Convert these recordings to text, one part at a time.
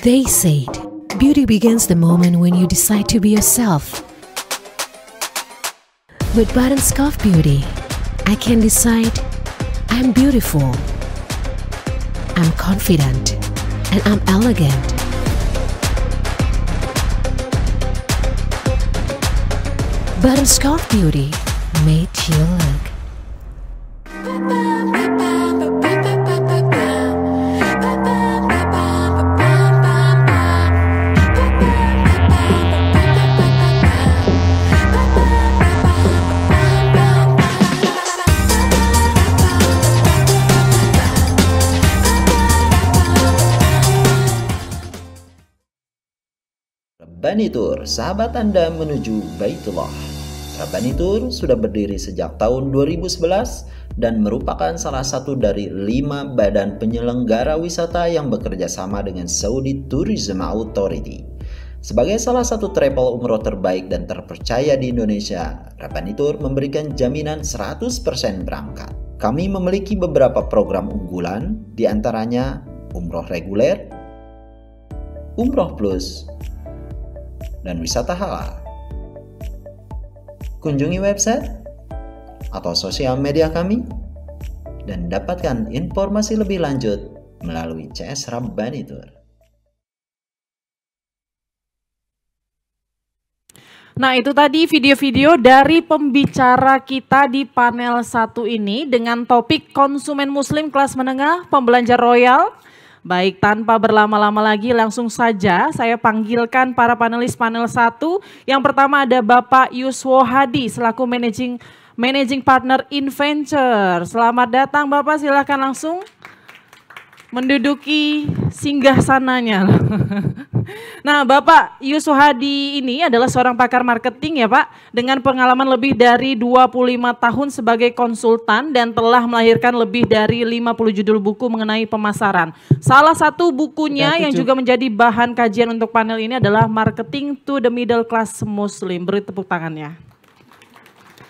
They said, beauty begins the moment when you decide to be yourself. With Button Scarf Beauty, I can decide I'm beautiful, I'm confident, and I'm elegant. Button Scarf Beauty made you look. Rabbani Tour, sahabat Anda menuju Baitullah. Rabbani Tour sudah berdiri sejak tahun 2011 dan merupakan salah satu dari 5 badan penyelenggara wisata yang bekerja sama dengan Saudi Tourism Authority. Sebagai salah satu travel umroh terbaik dan terpercaya di Indonesia, Rabbani Tour memberikan jaminan 100% berangkat. Kami memiliki beberapa program unggulan, diantaranya umroh reguler, umroh plus, dan wisata halal. Kunjungi website atau sosial media kami dan dapatkan informasi lebih lanjut melalui CS Rabbani Tour. Nah, itu tadi video-video dari pembicara kita di panel 1 ini dengan topik konsumen muslim kelas menengah, pembelanja royal. Baik, tanpa berlama-lama lagi langsung saja saya panggilkan para panelis panel 1. Yang pertama ada Bapak Yuswo Hadi selaku Managing Partner InVenture. Selamat datang Bapak, silakan langsung menduduki singgahsananya. Nah, Bapak Yuswo Hadi ini adalah seorang pakar marketing ya Pak, dengan pengalaman lebih dari 25 tahun sebagai konsultan dan telah melahirkan lebih dari 50 judul buku mengenai pemasaran. Salah satu bukunya yang juga menjadi bahan kajian untuk panel ini adalah Marketing to the Middle Class Muslim. Beri tepuk tangannya.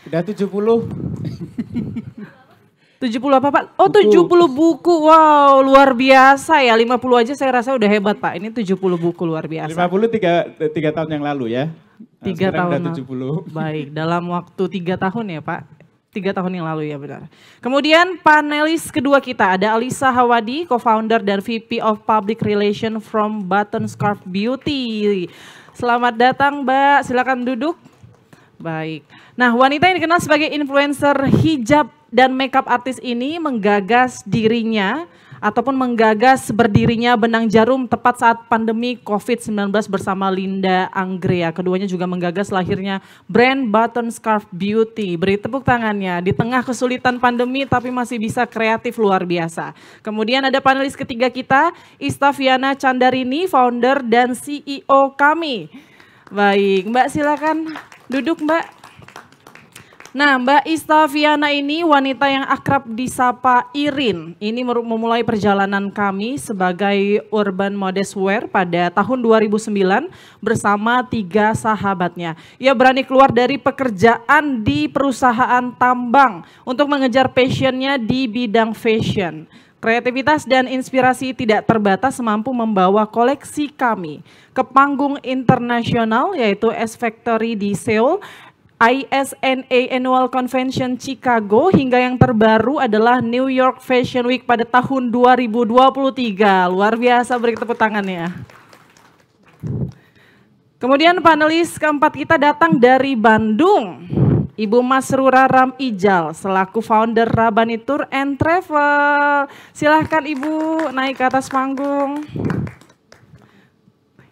Udah 70. 70 apa Pak? Oh, 70 buku. Wow, luar biasa ya. 50 aja saya rasa udah hebat Pak. Ini 70 buku luar biasa. 50 3 tahun yang lalu ya. 3 tahun. Udah 70. Baik, dalam waktu 3 tahun ya Pak. 3 tahun yang lalu ya benar. Kemudian panelis kedua kita ada Alisa Hawadi, co-founder dan VP of Public Relations from Button Scarf Beauty. Selamat datang Mbak, silakan duduk. Baik. Nah, wanita yang dikenal sebagai influencer hijab dan makeup artis ini menggagas dirinya ataupun menggagas berdirinya Benang Jarum tepat saat pandemi COVID-19 bersama Linda Anggrea. Keduanya juga menggagas lahirnya brand Button Scarf Beauty. Beri tepuk tangannya, di tengah kesulitan pandemi tapi masih bisa kreatif luar biasa. Kemudian ada panelis ketiga kita, Istaviana Candarini, founder dan CEO kami. Baik, Mbak silakan duduk Mbak. Nah, Mbak Istaviana ini wanita yang akrab disapa Irin. Ini memulai perjalanan kami sebagai urban modest wear pada tahun 2009 bersama 3 sahabatnya. Ia berani keluar dari pekerjaan di perusahaan tambang untuk mengejar passionnya di bidang fashion. Kreativitas dan inspirasi tidak terbatas mampu membawa koleksi kami ke panggung internasional yaitu S Factory di Seoul, ISNA Annual Convention Chicago, hingga yang terbaru adalah New York Fashion Week pada tahun 2023. Luar biasa, beri tepuk tangannya. Kemudian panelis keempat kita datang dari Bandung. Ibu Masrura Ramijal selaku founder Rabbani Tour and Travel. Silahkan Ibu naik ke atas panggung.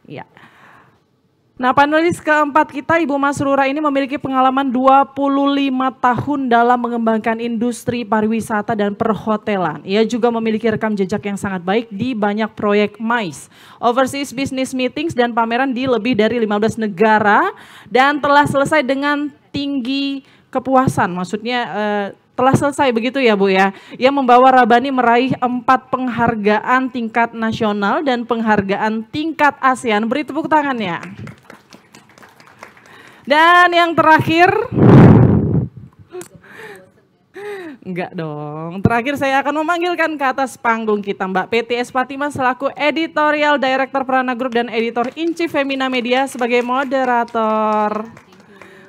Ya. Nah, panelis keempat kita Ibu Masrura ini memiliki pengalaman 25 tahun dalam mengembangkan industri pariwisata dan perhotelan. Ia juga memiliki rekam jejak yang sangat baik di banyak proyek MICE, Overseas Business Meetings dan pameran di lebih dari 15 negara dan telah selesai dengan tinggi kepuasan. Maksudnya telah selesai begitu ya Bu ya. Ia membawa Rabbani meraih 4 penghargaan tingkat nasional dan penghargaan tingkat ASEAN. Beri tepuk tangannya. Dan yang terakhir, Enggak dong. Terakhir saya akan memanggilkan ke atas panggung kita Mbak PTS Fatima selaku Editorial Director Prana Group dan Editor in Chief Femina Media sebagai moderator.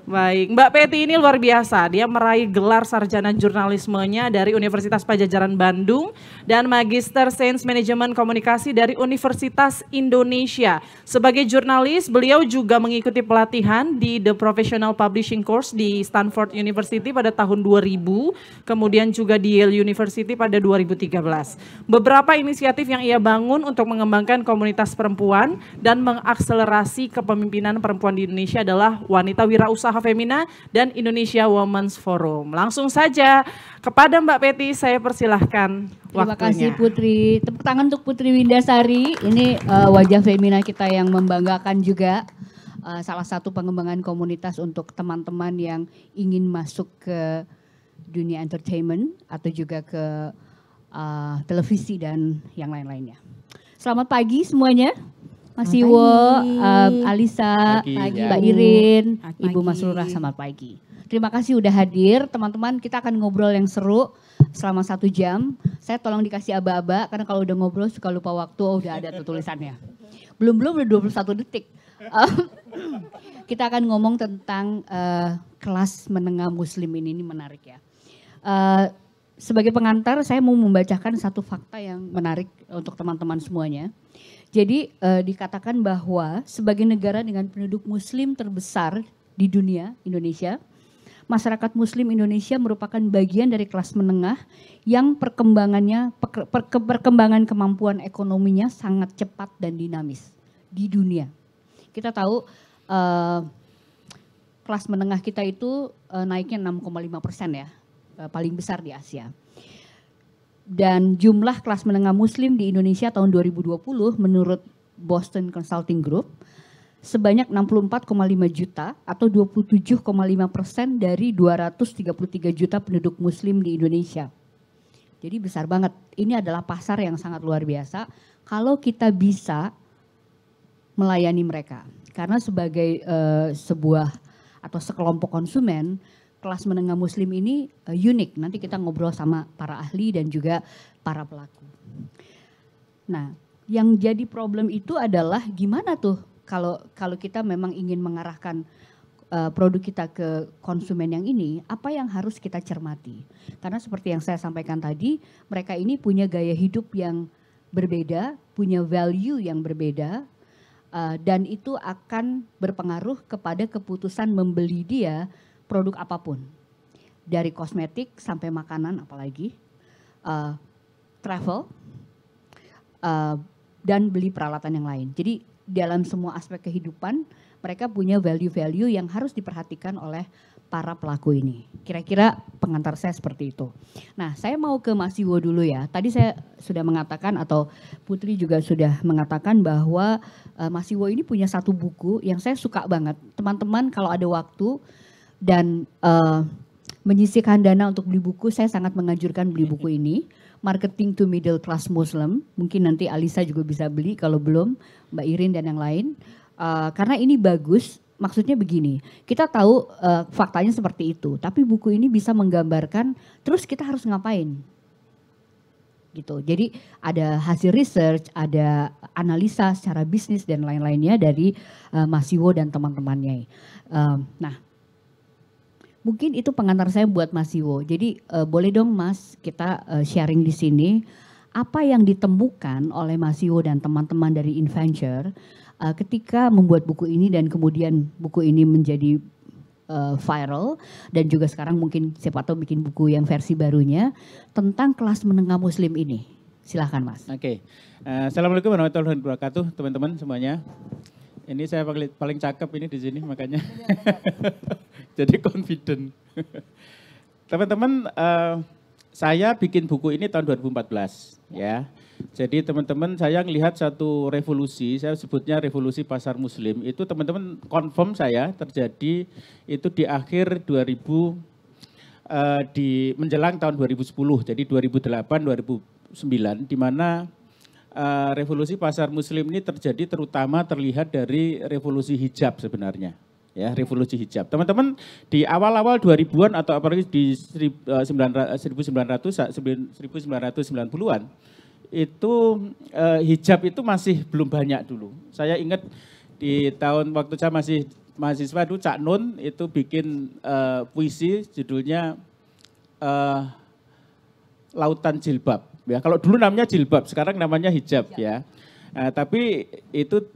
Baik, Mbak Peti ini luar biasa. Dia meraih gelar sarjana jurnalismenya dari Universitas Padjadjaran Bandung dan Magister Sains Manajemen Komunikasi dari Universitas Indonesia. Sebagai jurnalis, beliau juga mengikuti pelatihan di The Professional Publishing Course di Stanford University pada tahun 2000, kemudian juga di Yale University pada 2013. Beberapa inisiatif yang ia bangun untuk mengembangkan komunitas perempuan dan mengakselerasi kepemimpinan perempuan di Indonesia adalah Wanita Wirausaha Femina dan Indonesia Women's Forum. Langsung saja kepada Mbak Peti saya persilahkan waktunya. Terima kasih Putri. Tepuk tangan untuk Putri Windasari. Ini wajah Femina kita yang membanggakan juga. Salah satu pengembangan komunitas untuk teman-teman yang ingin masuk ke dunia entertainment atau juga ke televisi dan yang lain-lainnya. Selamat pagi semuanya. Mas Iwo, Alisa, Pagi, Mbak Irin, Ibu Masrurah, selamat pagi. Terima kasih udah hadir, teman-teman. Kita akan ngobrol yang seru selama 1 jam. Saya tolong dikasih aba-aba karena kalau udah ngobrol suka lupa waktu. Udah ada tuh tulisannya. Belum udah 21 detik. Kita akan ngomong tentang kelas menengah Muslim ini menarik ya. Sebagai pengantar, saya mau membacakan satu fakta yang menarik untuk teman-teman semuanya. Jadi dikatakan bahwa sebagai negara dengan penduduk muslim terbesar di dunia, Indonesia, masyarakat muslim Indonesia merupakan bagian dari kelas menengah yang perkembangan kemampuan ekonominya sangat cepat dan dinamis di dunia. Kita tahu kelas menengah kita itu naiknya 6,5% ya, paling besar di Asia. Dan jumlah kelas menengah muslim di Indonesia tahun 2020 menurut Boston Consulting Group sebanyak 64,5 juta atau 27,5% dari 233 juta penduduk muslim di Indonesia. Jadi besar banget. Ini adalah pasar yang sangat luar biasa kalau kita bisa melayani mereka. Karena sebagai sebuah atau sekelompok konsumen, kelas menengah muslim ini unik. Nanti kita ngobrol sama para ahli dan juga para pelaku. Nah, yang jadi problem itu adalah gimana tuh kalau kita memang ingin mengarahkan produk kita ke konsumen yang ini, apa yang harus kita cermati? Karena seperti yang saya sampaikan tadi, mereka ini punya gaya hidup yang berbeda, punya value yang berbeda, dan itu akan berpengaruh kepada keputusan membeli dia produk apapun, dari kosmetik sampai makanan apalagi, travel, dan beli peralatan yang lain. Jadi dalam semua aspek kehidupan mereka punya value-value yang harus diperhatikan oleh para pelaku ini. Kira-kira pengantar saya seperti itu. Nah, saya mau ke Mas Iwo dulu ya. Tadi saya sudah mengatakan atau Putri juga sudah mengatakan bahwa Mas Iwo ini punya satu buku yang saya suka banget. Teman-teman kalau ada waktu dan menyisihkan dana untuk beli buku, saya sangat menganjurkan beli buku ini, Marketing to Middle Class Muslim. Mungkin nanti Alisa juga bisa beli, kalau belum Mbak Irin dan yang lain. Karena ini bagus, maksudnya begini, kita tahu faktanya seperti itu, tapi buku ini bisa menggambarkan terus kita harus ngapain. Gitu. Jadi ada hasil research, ada analisa secara bisnis dan lain-lainnya dari Mas Iwo dan teman-temannya. Nah, mungkin itu pengantar saya buat Mas Iwo. Jadi boleh dong Mas kita sharing di sini apa yang ditemukan oleh Mas Iwo dan teman-teman dari InVenture ketika membuat buku ini dan kemudian buku ini menjadi viral dan juga sekarang mungkin siapa tahu bikin buku yang versi barunya tentang kelas menengah muslim ini. Silahkan Mas. Oke. Assalamualaikum warahmatullahi wabarakatuh teman-teman semuanya. Ini saya paling cakep ini di sini makanya. Jadi confident. Teman-teman, saya bikin buku ini tahun 2014 ya. Jadi teman-teman saya melihat satu revolusi, saya sebutnya revolusi pasar muslim. Itu teman-teman confirm saya terjadi itu di akhir 2000 di menjelang tahun 2010. Jadi 2008 2009 di mana revolusi pasar muslim ini terjadi terutama terlihat dari revolusi hijab sebenarnya. Ya, revolusi hijab. Teman-teman di awal-awal 2000-an atau apalagi di 1990-an itu hijab itu masih belum banyak dulu. Saya ingat di tahun waktu saya masih mahasiswa dulu Cak Nun itu bikin puisi judulnya Lautan Jilbab. Ya, kalau dulu namanya jilbab, sekarang namanya hijab ya. Tapi itu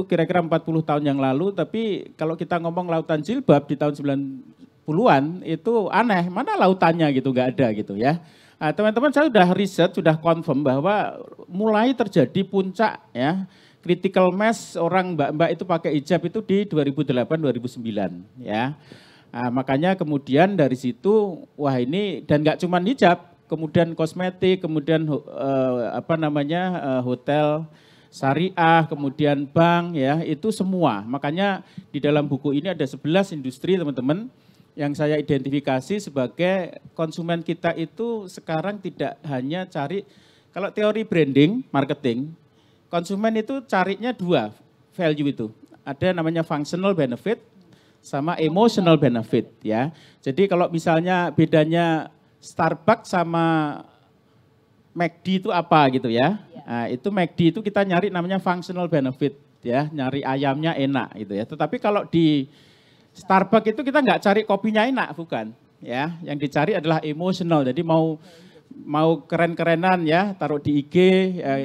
kira-kira 40 tahun yang lalu, tapi kalau kita ngomong lautan jilbab di tahun 90-an itu aneh, mana lautannya gitu, nggak ada gitu ya. Teman-teman saya sudah riset, sudah confirm bahwa mulai terjadi puncak ya, critical mass orang mbak-mbak itu pakai hijab itu di 2008-2009 ya. Makanya kemudian dari situ, wah ini, dan nggak cuma hijab, kemudian kosmetik, kemudian hotel, syariah, kemudian bank ya, itu semua. Makanya di dalam buku ini ada 11 industri teman-teman yang saya identifikasi sebagai konsumen kita itu sekarang tidak hanya cari, kalau teori branding, marketing, konsumen itu carinya dua value itu. Ada namanya functional benefit sama emotional benefit ya. Jadi kalau misalnya bedanya Starbucks sama McD itu apa gitu ya. Nah, itu McD itu kita nyari namanya functional benefit ya, nyari ayamnya enak gitu ya. Tetapi kalau di Starbucks itu kita nggak cari kopinya enak, bukan ya. Yang dicari adalah emotional. Jadi mau keren-kerenan ya, taruh di IG,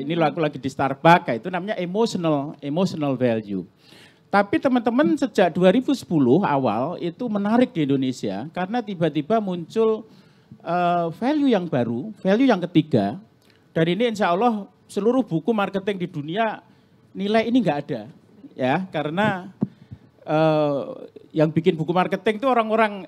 ini aku lagi di Starbucks, itu namanya emotional value. Tapi teman-teman sejak 2010 awal itu menarik di Indonesia karena tiba-tiba muncul value yang baru, value yang ketiga. Dan ini insya Allah seluruh buku marketing di dunia nilai ini nggak ada, ya karena yang bikin buku marketing itu orang-orang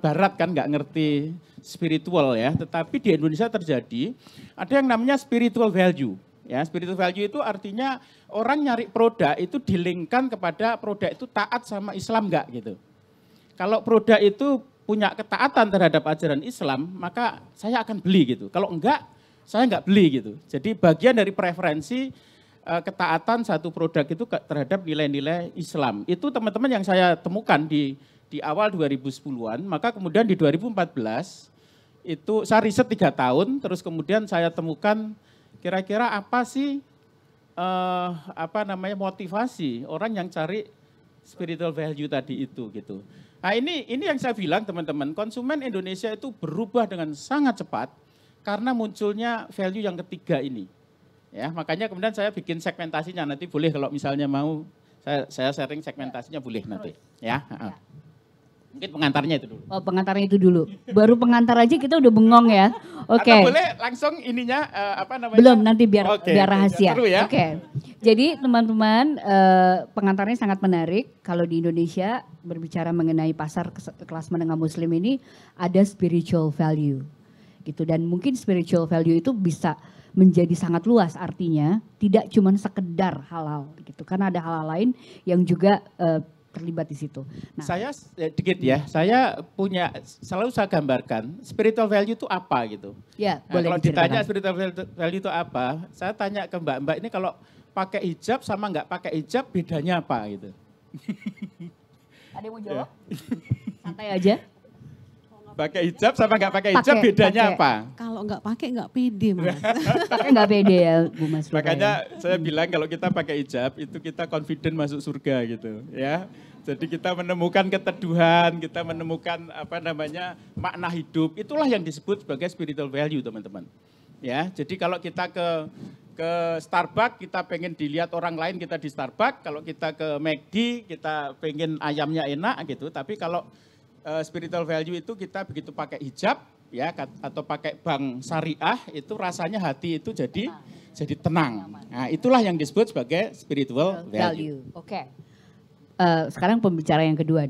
Barat kan nggak ngerti spiritual ya. Tetapi di Indonesia terjadi ada yang namanya spiritual value. Ya, spiritual value itu artinya orang nyari produk itu dilingkan kepada produk itu taat sama Islam nggak gitu. Kalau produk itu punya ketaatan terhadap ajaran Islam, maka saya akan beli gitu. Kalau enggak, saya enggak beli gitu. Jadi bagian dari preferensi ketaatan satu produk itu terhadap nilai-nilai Islam. Itu teman-teman yang saya temukan di awal 2010-an, maka kemudian di 2014 itu saya riset 3 tahun, terus kemudian saya temukan kira-kira apa sih motivasi orang yang cari spiritual value tadi itu gitu. Nah ini yang saya bilang teman-teman, konsumen Indonesia itu berubah dengan sangat cepat karena munculnya value yang ketiga ini. Ya, makanya kemudian saya bikin segmentasinya, nanti boleh kalau misalnya mau saya sharing segmentasinya boleh nanti. Ya. Mungkin pengantarnya itu dulu. Oh, pengantarnya itu dulu. Baru pengantar aja kita udah bengong ya. Oke. Atau boleh langsung ininya Belum, nanti biar rahasia. Seru ya. Oke. Jadi teman-teman, pengantarnya sangat menarik. Kalau di Indonesia berbicara mengenai pasar kelas menengah muslim ini ada spiritual value. Gitu, dan mungkin spiritual value itu bisa menjadi sangat luas, artinya tidak cuma sekedar halal gitu. Karena ada hal lain yang juga terlibat di situ. Nah, saya selalu saya gambarkan spiritual value itu apa gitu. Ya, nah, boleh kalau ditanya spiritual value itu apa, saya tanya ke mbak-mbak ini kalau pakai hijab sama nggak pakai hijab bedanya apa gitu. Ada yang mau jawab? Santai aja. Pakai hijab sama nggak pakai hijab bedanya apa? Kalau nggak pakai nggak pede Mas. Pakai nggak pede ya Bu Mas. Makanya saya bilang kalau kita pakai hijab itu kita confident masuk surga gitu ya. Jadi kita menemukan keteduhan, kita menemukan makna hidup. Itulah yang disebut sebagai spiritual value teman-teman. Ya, jadi kalau kita ke Starbucks kita pengen dilihat orang lain kita di Starbucks. Kalau kita ke McD kita pengen ayamnya enak gitu. Tapi kalau spiritual value itu kita begitu pakai hijab ya atau pakai bank syariah itu rasanya hati itu jadi tenang. Nah, itulah yang disebut sebagai spiritual value. Oke. Sekarang pembicaraan yang kedua,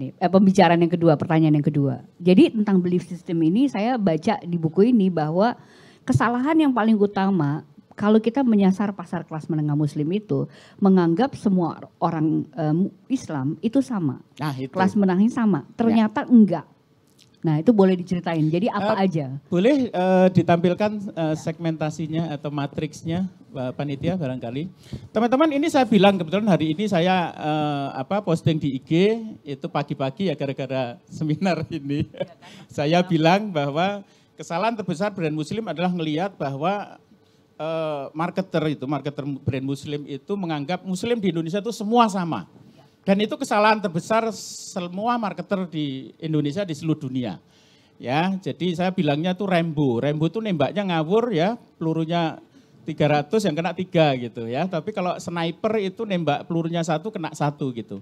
pertanyaan yang kedua. Jadi tentang belief system ini saya baca di buku ini bahwa kesalahan yang paling utama kalau kita menyasar pasar kelas menengah muslim itu menganggap semua orang Islam itu sama. Nah, itu. Kelas menengahnya sama. Ternyata enggak. Nah, itu boleh diceritain. Jadi apa aja? Boleh ditampilkan segmentasinya atau matriksnya panitia barangkali. Teman-teman, ini saya bilang kebetulan hari ini saya posting di IG itu pagi-pagi ya gara-gara seminar ini. Saya bilang bahwa kesalahan terbesar brand muslim adalah melihat bahwa marketer brand muslim itu menganggap muslim di Indonesia itu semua sama. Dan itu kesalahan terbesar semua marketer di Indonesia di seluruh dunia. Ya, jadi saya bilangnya tuh Rambo. Rambo tuh nembaknya ngawur ya, pelurunya 300 yang kena 3 gitu ya. Tapi kalau sniper itu nembak pelurunya 1 kena 1 gitu.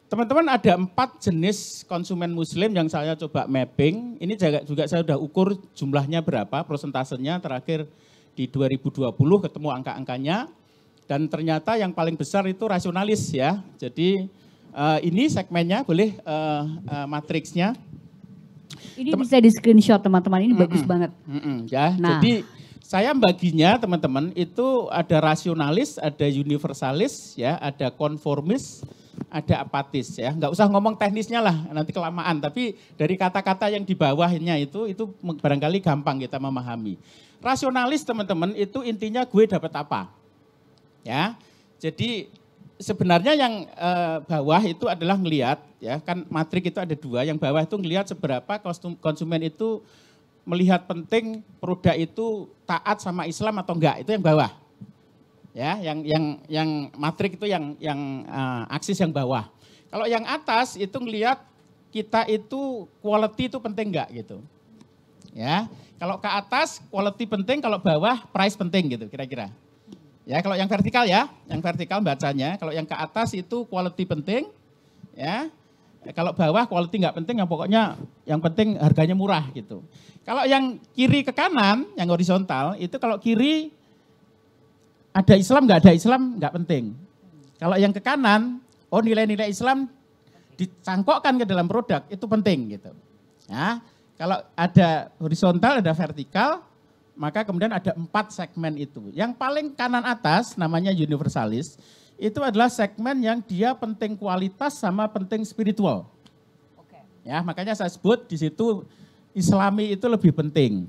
Teman-teman, ada 4 jenis konsumen muslim yang saya coba mapping. Ini juga saya sudah ukur jumlahnya berapa, persentasenya terakhir di 2020 ketemu angka-angkanya. Dan ternyata yang paling besar itu rasionalis ya. Jadi ini segmennya, boleh matriksnya. Ini bisa di screenshot teman-teman, ini bagus banget. Ya, nah. Jadi saya baginya teman-teman itu ada rasionalis, ada universalis, ya, ada konformis, ada apatis ya. Nggak usah ngomong teknisnya lah, nanti kelamaan. Tapi dari kata-kata yang di bawahnya itu barangkali gampang kita memahami. Rasionalis teman-teman itu intinya gue dapat apa, ya. Jadi sebenarnya yang bawah itu adalah ngelihat, ya kan matrik itu ada 2, yang bawah itu ngelihat seberapa konsumen itu melihat penting produk itu taat sama Islam atau enggak, itu yang bawah. Ya, yang matrik itu yang aksis yang bawah. Kalau yang atas itu ngelihat kita itu quality itu penting enggak gitu. Ya, kalau ke atas quality penting, kalau bawah price penting gitu kira-kira. Ya, kalau yang vertikal ya, yang vertikal bacanya, kalau yang ke atas itu quality penting, ya. Kalau bawah quality nggak penting, yang pokoknya yang penting harganya murah gitu. Kalau yang kiri ke kanan, yang horizontal, itu kalau kiri ada Islam nggak ada Islam nggak penting. Kalau yang ke kanan, oh nilai-nilai Islam dicangkokkan ke dalam produk, itu penting gitu. Ya, kalau ada horizontal, ada vertikal, maka kemudian ada 4 segmen itu. Yang paling kanan atas namanya universalis, itu adalah segmen yang dia penting kualitas sama penting spiritual. Oke. Ya, makanya saya sebut di situ Islami itu lebih penting.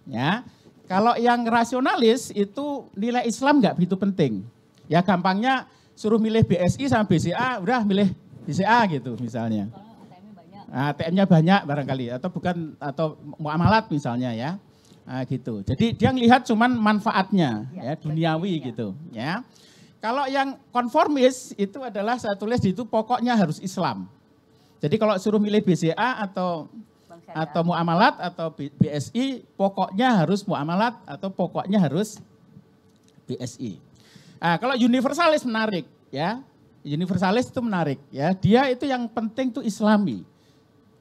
Ya, kalau yang rasionalis itu nilai Islam nggak begitu penting. Ya, gampangnya suruh milih BSI sama BCA, udah milih BCA gitu misalnya. ATM-nya banyak barangkali atau muamalat misalnya ya. Nah, gitu. Jadi dia ngelihat cuman manfaatnya ya duniawi gitu ya. Kalau yang konformis itu adalah saya tulis di itu pokoknya harus Islam. Jadi kalau suruh milih BCA atau muamalat atau BSI, pokoknya harus muamalat atau pokoknya harus BSI. Nah, kalau universalis menarik ya. Universalis itu menarik ya. Dia itu yang penting tuh Islami.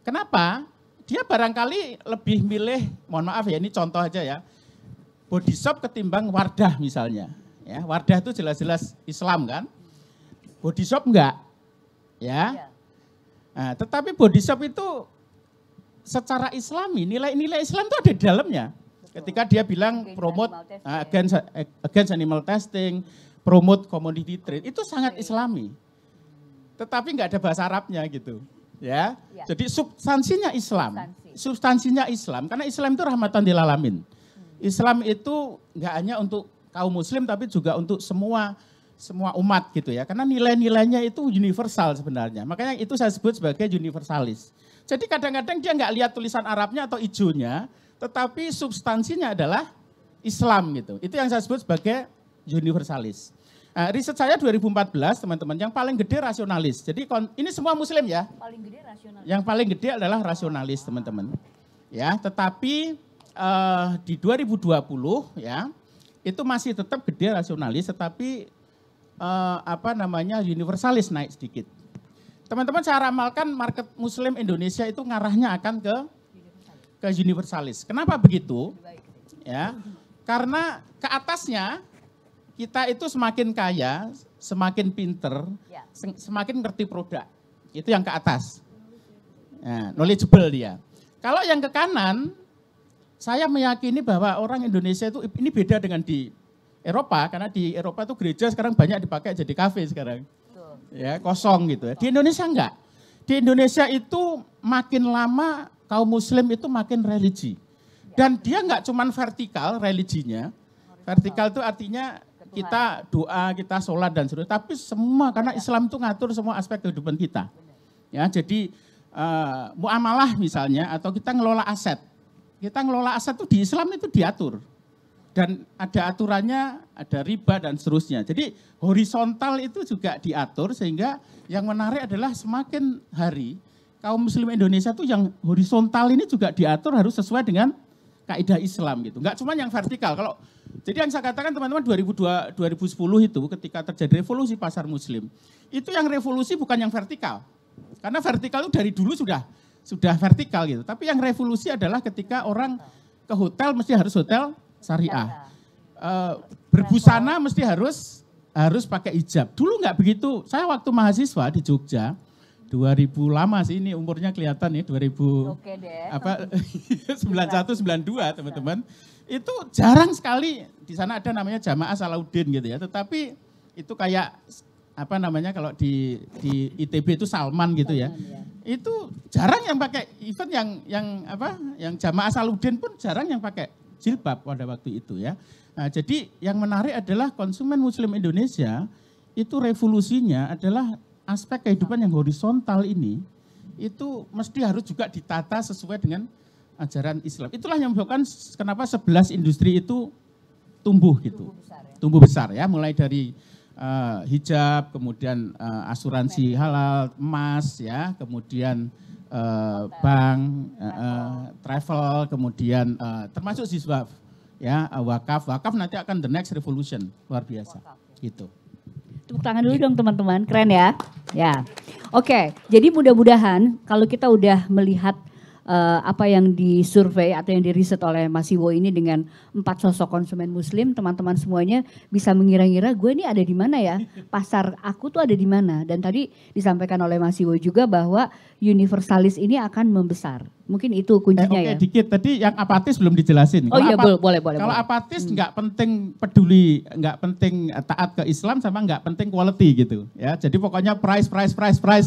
Kenapa? Dia barangkali lebih milih, mohon maaf ya ini contoh aja ya. Body shop ketimbang Wardah misalnya. Ya, Wardah itu jelas-jelas Islam kan, body shop enggak, ya. Nah, tetapi body shop itu secara Islami, nilai-nilai Islam itu ada di dalamnya. Ketika dia bilang promote against animal testing, promote commodity trade, itu sangat Islami. Tetapi enggak ada bahasa Arabnya gitu, ya. Jadi substansinya Islam, karena Islam itu rahmatan lil alamin. Islam itu enggak hanya untuk kaum muslim tapi juga untuk semua umat gitu ya. Karena nilai-nilainya itu universal sebenarnya. Makanya itu saya sebut sebagai universalis. Jadi kadang-kadang dia nggak lihat tulisan Arabnya atau ijonya, tetapi substansinya adalah Islam gitu. Itu yang saya sebut sebagai universalis. Nah, riset saya 2014 teman-teman, yang paling gede rasionalis. Jadi ini semua muslim ya. Paling gede rasionalis. Yang paling gede adalah rasionalis teman-teman. Ya, tetapi di 2020 ya, itu masih tetap gede rasionalis, tetapi universalis naik sedikit. Teman-teman, saya ramalkan market muslim Indonesia itu ngarahnya akan ke universalis. Kenapa begitu? Ya, karena ke atasnya kita itu semakin kaya, semakin pinter, semakin ngerti produk. Itu yang ke atas. Nah, knowledgeable dia. Kalau yang ke kanan, saya meyakini bahwa orang Indonesia itu ini beda dengan di Eropa, karena di Eropa itu gereja sekarang banyak dipakai jadi kafe sekarang. Ya, kosong gitu ya. Di Indonesia enggak. Di Indonesia itu makin lama kaum muslim itu makin religi. Dan dia enggak cuman vertikal religinya, Vertikal itu artinya kita doa, kita sholat dan seterusnya. Tapi semua, karena Islam itu ngatur semua aspek kehidupan kita. Ya, jadi muamalah misalnya, atau kita ngelola aset. Kita ngelola aset itu di Islam itu diatur. Dan ada aturannya, ada riba dan seterusnya. Jadi horizontal itu juga diatur, sehingga yang menarik adalah semakin hari kaum muslim Indonesia itu yang horizontal ini juga diatur harus sesuai dengan kaidah Islam gitu. Enggak cuma yang vertikal. Jadi yang saya katakan teman-teman 2010 itu ketika terjadi revolusi pasar muslim, itu yang revolusi bukan yang vertikal. Karena vertikal itu dari dulu sudah vertikal gitu. Tapi yang revolusi adalah ketika orang ke hotel mesti harus hotel syariah. Berbusana mesti harus pakai hijab. Dulu enggak begitu. Saya waktu mahasiswa di Jogja 2000 lama sih, ini umurnya kelihatan ya, 2000 Oke deh. 91 92 teman-teman. Itu jarang sekali di sana ada namanya Jamaah Salahuddin gitu ya. Tetapi itu kayak apa namanya kalau di ITB itu Salman gitu ya. Itu jarang yang pakai, event yang Jamaah Salahuddin pun jarang yang pakai jilbab pada waktu itu ya. Nah, jadi yang menarik adalah konsumen muslim Indonesia itu revolusinya adalah aspek kehidupan yang horizontal ini itu mesti harus juga ditata sesuai dengan ajaran Islam. Itulah yang menyebabkan kenapa 11 industri itu tumbuh gitu. Tumbuh besar ya, mulai dari hijab, kemudian asuransi halal, emas ya, kemudian bank, travel, kemudian termasuk siswa ya, wakaf nanti akan the next revolution, luar biasa gitu. Tepuk tangan dulu dong teman-teman, keren ya. Ya, oke. Jadi mudah-mudahan kalau kita udah melihat apa yang disurvei atau yang diriset oleh Mas Iwo ini dengan 4 sosok konsumen muslim, teman-teman semuanya bisa mengira-ngira gue ini ada di mana ya, pasar aku tuh ada di mana. Dan tadi disampaikan oleh Mas Iwo juga bahwa universalis ini akan membesar. Mungkin itu kuncinya ya. Dikit, tadi yang apatis belum dijelasin. Oh iya, boleh. Kalau apatis nggak penting peduli, nggak penting taat ke Islam sama nggak penting quality gitu. Ya, jadi pokoknya price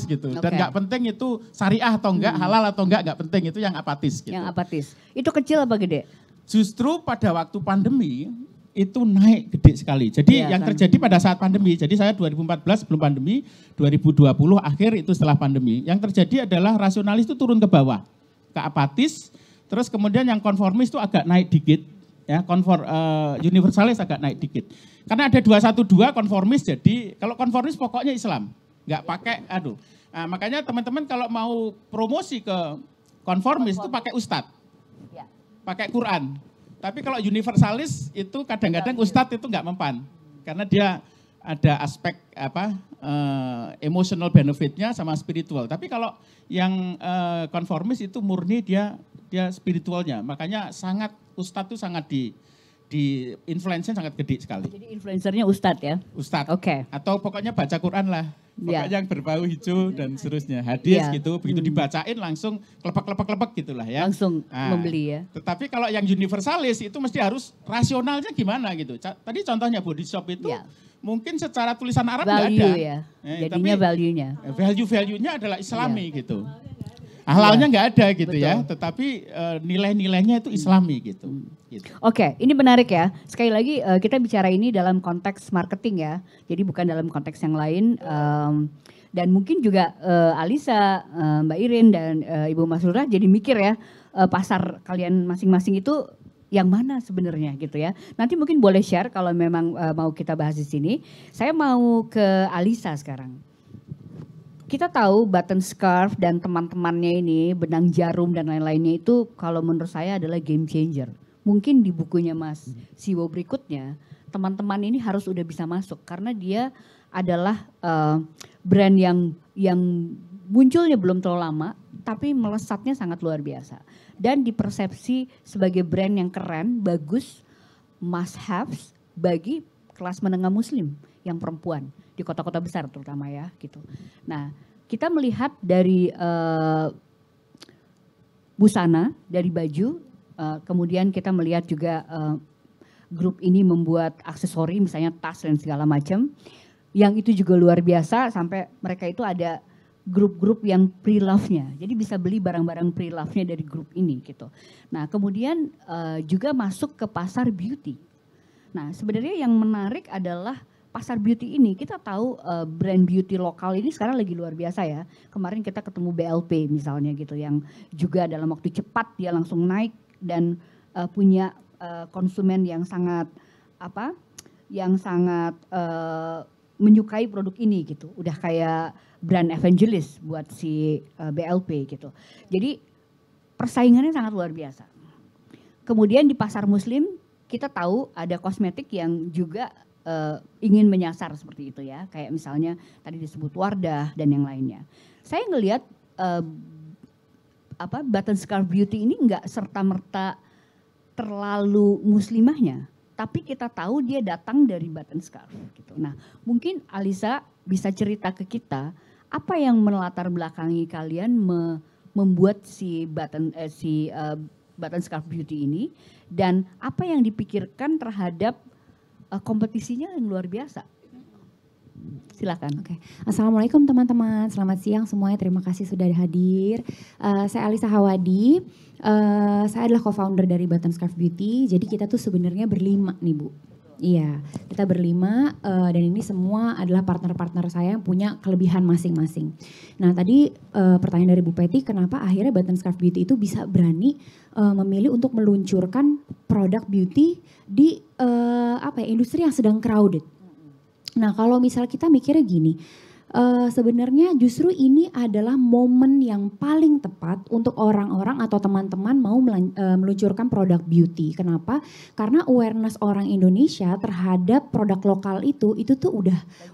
gitu. Dan nggak penting itu syariah atau enggak, halal atau enggak penting, itu yang apatis. Gitu. Yang apatis. Itu kecil apa gede? Justru pada waktu pandemi itu naik gede sekali. Jadi yang terjadi pada saat pandemi, jadi saya 2014 sebelum pandemi, 2020 akhir itu setelah pandemi, yang terjadi adalah rasionalis itu turun ke bawah, ke apatis, terus kemudian yang konformis itu agak naik dikit, ya universalis agak naik dikit. Karena ada 212 konformis, jadi kalau konformis pokoknya Islam, nggak pakai Nah, makanya teman-teman kalau mau promosi ke konformis itu pakai ustadz, pakai Quran. Tapi kalau universalis itu kadang-kadang ustadz itu nggak mempan, karena dia ada aspek emotional benefitnya sama spiritual. Tapi kalau yang konformis itu murni dia spiritualnya. Makanya ustadz itu sangat di influence-nya sangat gede sekali. Jadi influencernya ustadz ya? Ustadz. Oke. Atau pokoknya baca Quran lah. Pokoknya yang berbau hijau dan seterusnya. Hadis gitu, begitu dibacain langsung klepek gitulah ya. Langsung membeli ya. Tetapi kalau yang universalis itu mesti harus rasionalnya gimana gitu. Tadi contohnya body shop itu mungkin secara tulisan Arab nggak ada. Ya. Jadinya value-nya. Value-nya adalah Islami gitu. Halalnya nggak ada gitu. Betul. Ya, tetapi nilai-nilainya itu Islami gitu. Oke, ini menarik ya. Sekali lagi kita bicara ini dalam konteks marketing ya, jadi bukan dalam konteks yang lain. Dan mungkin juga Alisa, Mbak Irin dan Ibu Masrurah jadi mikir ya, pasar kalian masing-masing itu yang mana sebenarnya gitu ya. Nanti mungkin boleh share kalau memang mau kita bahas di sini. Saya mau ke Alisa sekarang. Kita tahu button scarf dan teman-temannya ini, benang jarum dan lain-lainnya itu kalau menurut saya adalah game changer. Mungkin di bukunya Mas Siwo berikutnya, teman-teman ini harus udah bisa masuk karena dia adalah brand yang munculnya belum terlalu lama, tapi melesatnya sangat luar biasa. Dan dipersepsi sebagai brand yang keren, bagus, must haves bagi kelas menengah muslim yang perempuan. Di kota-kota besar terutama ya gitu. Nah kita melihat dari busana, dari baju, kemudian kita melihat juga grup ini membuat aksesori misalnya tas dan segala macam. Yang itu juga luar biasa sampai mereka itu ada grup-grup yang pre-love-nya. Jadi bisa beli barang-barang pre-love-nya dari grup ini gitu. Nah kemudian juga masuk ke pasar beauty. Nah, sebenarnya yang menarik adalah pasar beauty ini. Kita tahu brand beauty lokal ini sekarang lagi luar biasa ya. Kemarin kita ketemu BLP misalnya gitu, yang juga dalam waktu cepat dia langsung naik dan punya konsumen yang sangat menyukai produk ini gitu. Udah kayak brand evangelist buat si BLP gitu. Jadi persaingannya sangat luar biasa. Kemudian di pasar muslim kita tahu ada kosmetik yang juga ingin menyasar seperti itu ya. Kayak misalnya tadi disebut Wardah dan yang lainnya. Saya ngelihat Button Scarf Beauty ini enggak serta-merta terlalu muslimahnya. Tapi kita tahu dia datang dari Button Scarf gitu. Nah, mungkin Alisa bisa cerita ke kita apa yang melatar belakangi kalian membuat si Button Scarf Beauty ini, dan apa yang dipikirkan terhadap kompetisinya yang luar biasa. Silakan. Oke. Assalamualaikum teman-teman, selamat siang semuanya, terima kasih sudah hadir. Saya Alisa Hawadi, saya adalah co-founder dari Button Scarf Beauty. Jadi kita tuh sebenarnya berlima nih Bu. Iya, kita berlima dan ini semua adalah partner-partner saya yang punya kelebihan masing-masing. Nah tadi pertanyaan dari Bu Peti, kenapa akhirnya Button Scarf Beauty itu bisa berani memilih untuk meluncurkan produk beauty di industri yang sedang crowded. Nah kalau misal kita mikirnya gini, sebenarnya justru ini adalah momen yang paling tepat untuk orang-orang atau teman-teman mau meluncurkan produk beauty. Kenapa? Karena awareness orang Indonesia terhadap produk lokal itu tuh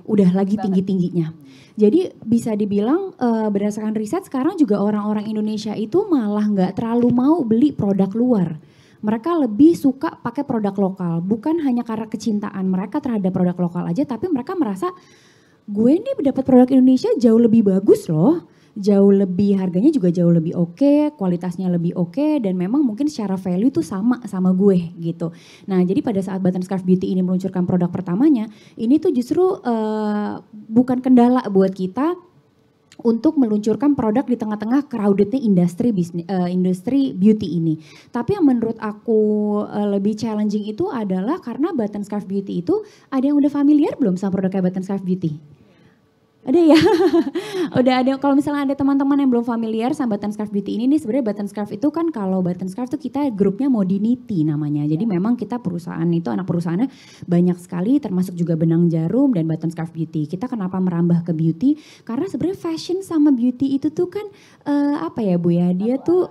udah lagi tinggi-tingginya. Jadi bisa dibilang berdasarkan riset sekarang juga orang-orang Indonesia itu malah nggak terlalu mau beli produk luar. Mereka lebih suka pakai produk lokal, bukan hanya karena kecintaan mereka terhadap produk lokal aja, tapi mereka merasa gue nih dapat produk Indonesia jauh lebih bagus loh, jauh lebih harganya juga jauh lebih oke, kualitasnya lebih oke, dan memang mungkin secara value tuh sama gue gitu. Nah jadi pada saat Button Scarf Beauty ini meluncurkan produk pertamanya, ini tuh justru bukan kendala buat kita untuk meluncurkan produk di tengah-tengah crowdednya industri beauty ini. Tapi yang menurut aku lebih challenging itu adalah karena Button Scarf Beauty itu ada yang udah familiar belum sama produknya Button Scarf Beauty? Ada ya? Udah ada. Kalau misalnya ada teman-teman yang belum familiar sama Button Scarf Beauty ini, sebenarnya Button Scarf itu kan kalau Button Scarf itu kita grupnya Modinity namanya. Jadi memang kita perusahaan itu, anak perusahaannya banyak sekali termasuk juga Benang Jarum dan Button Scarf Beauty. Kita kenapa merambah ke beauty? Karena sebenarnya fashion sama beauty itu tuh kan Bu ya, dia tuh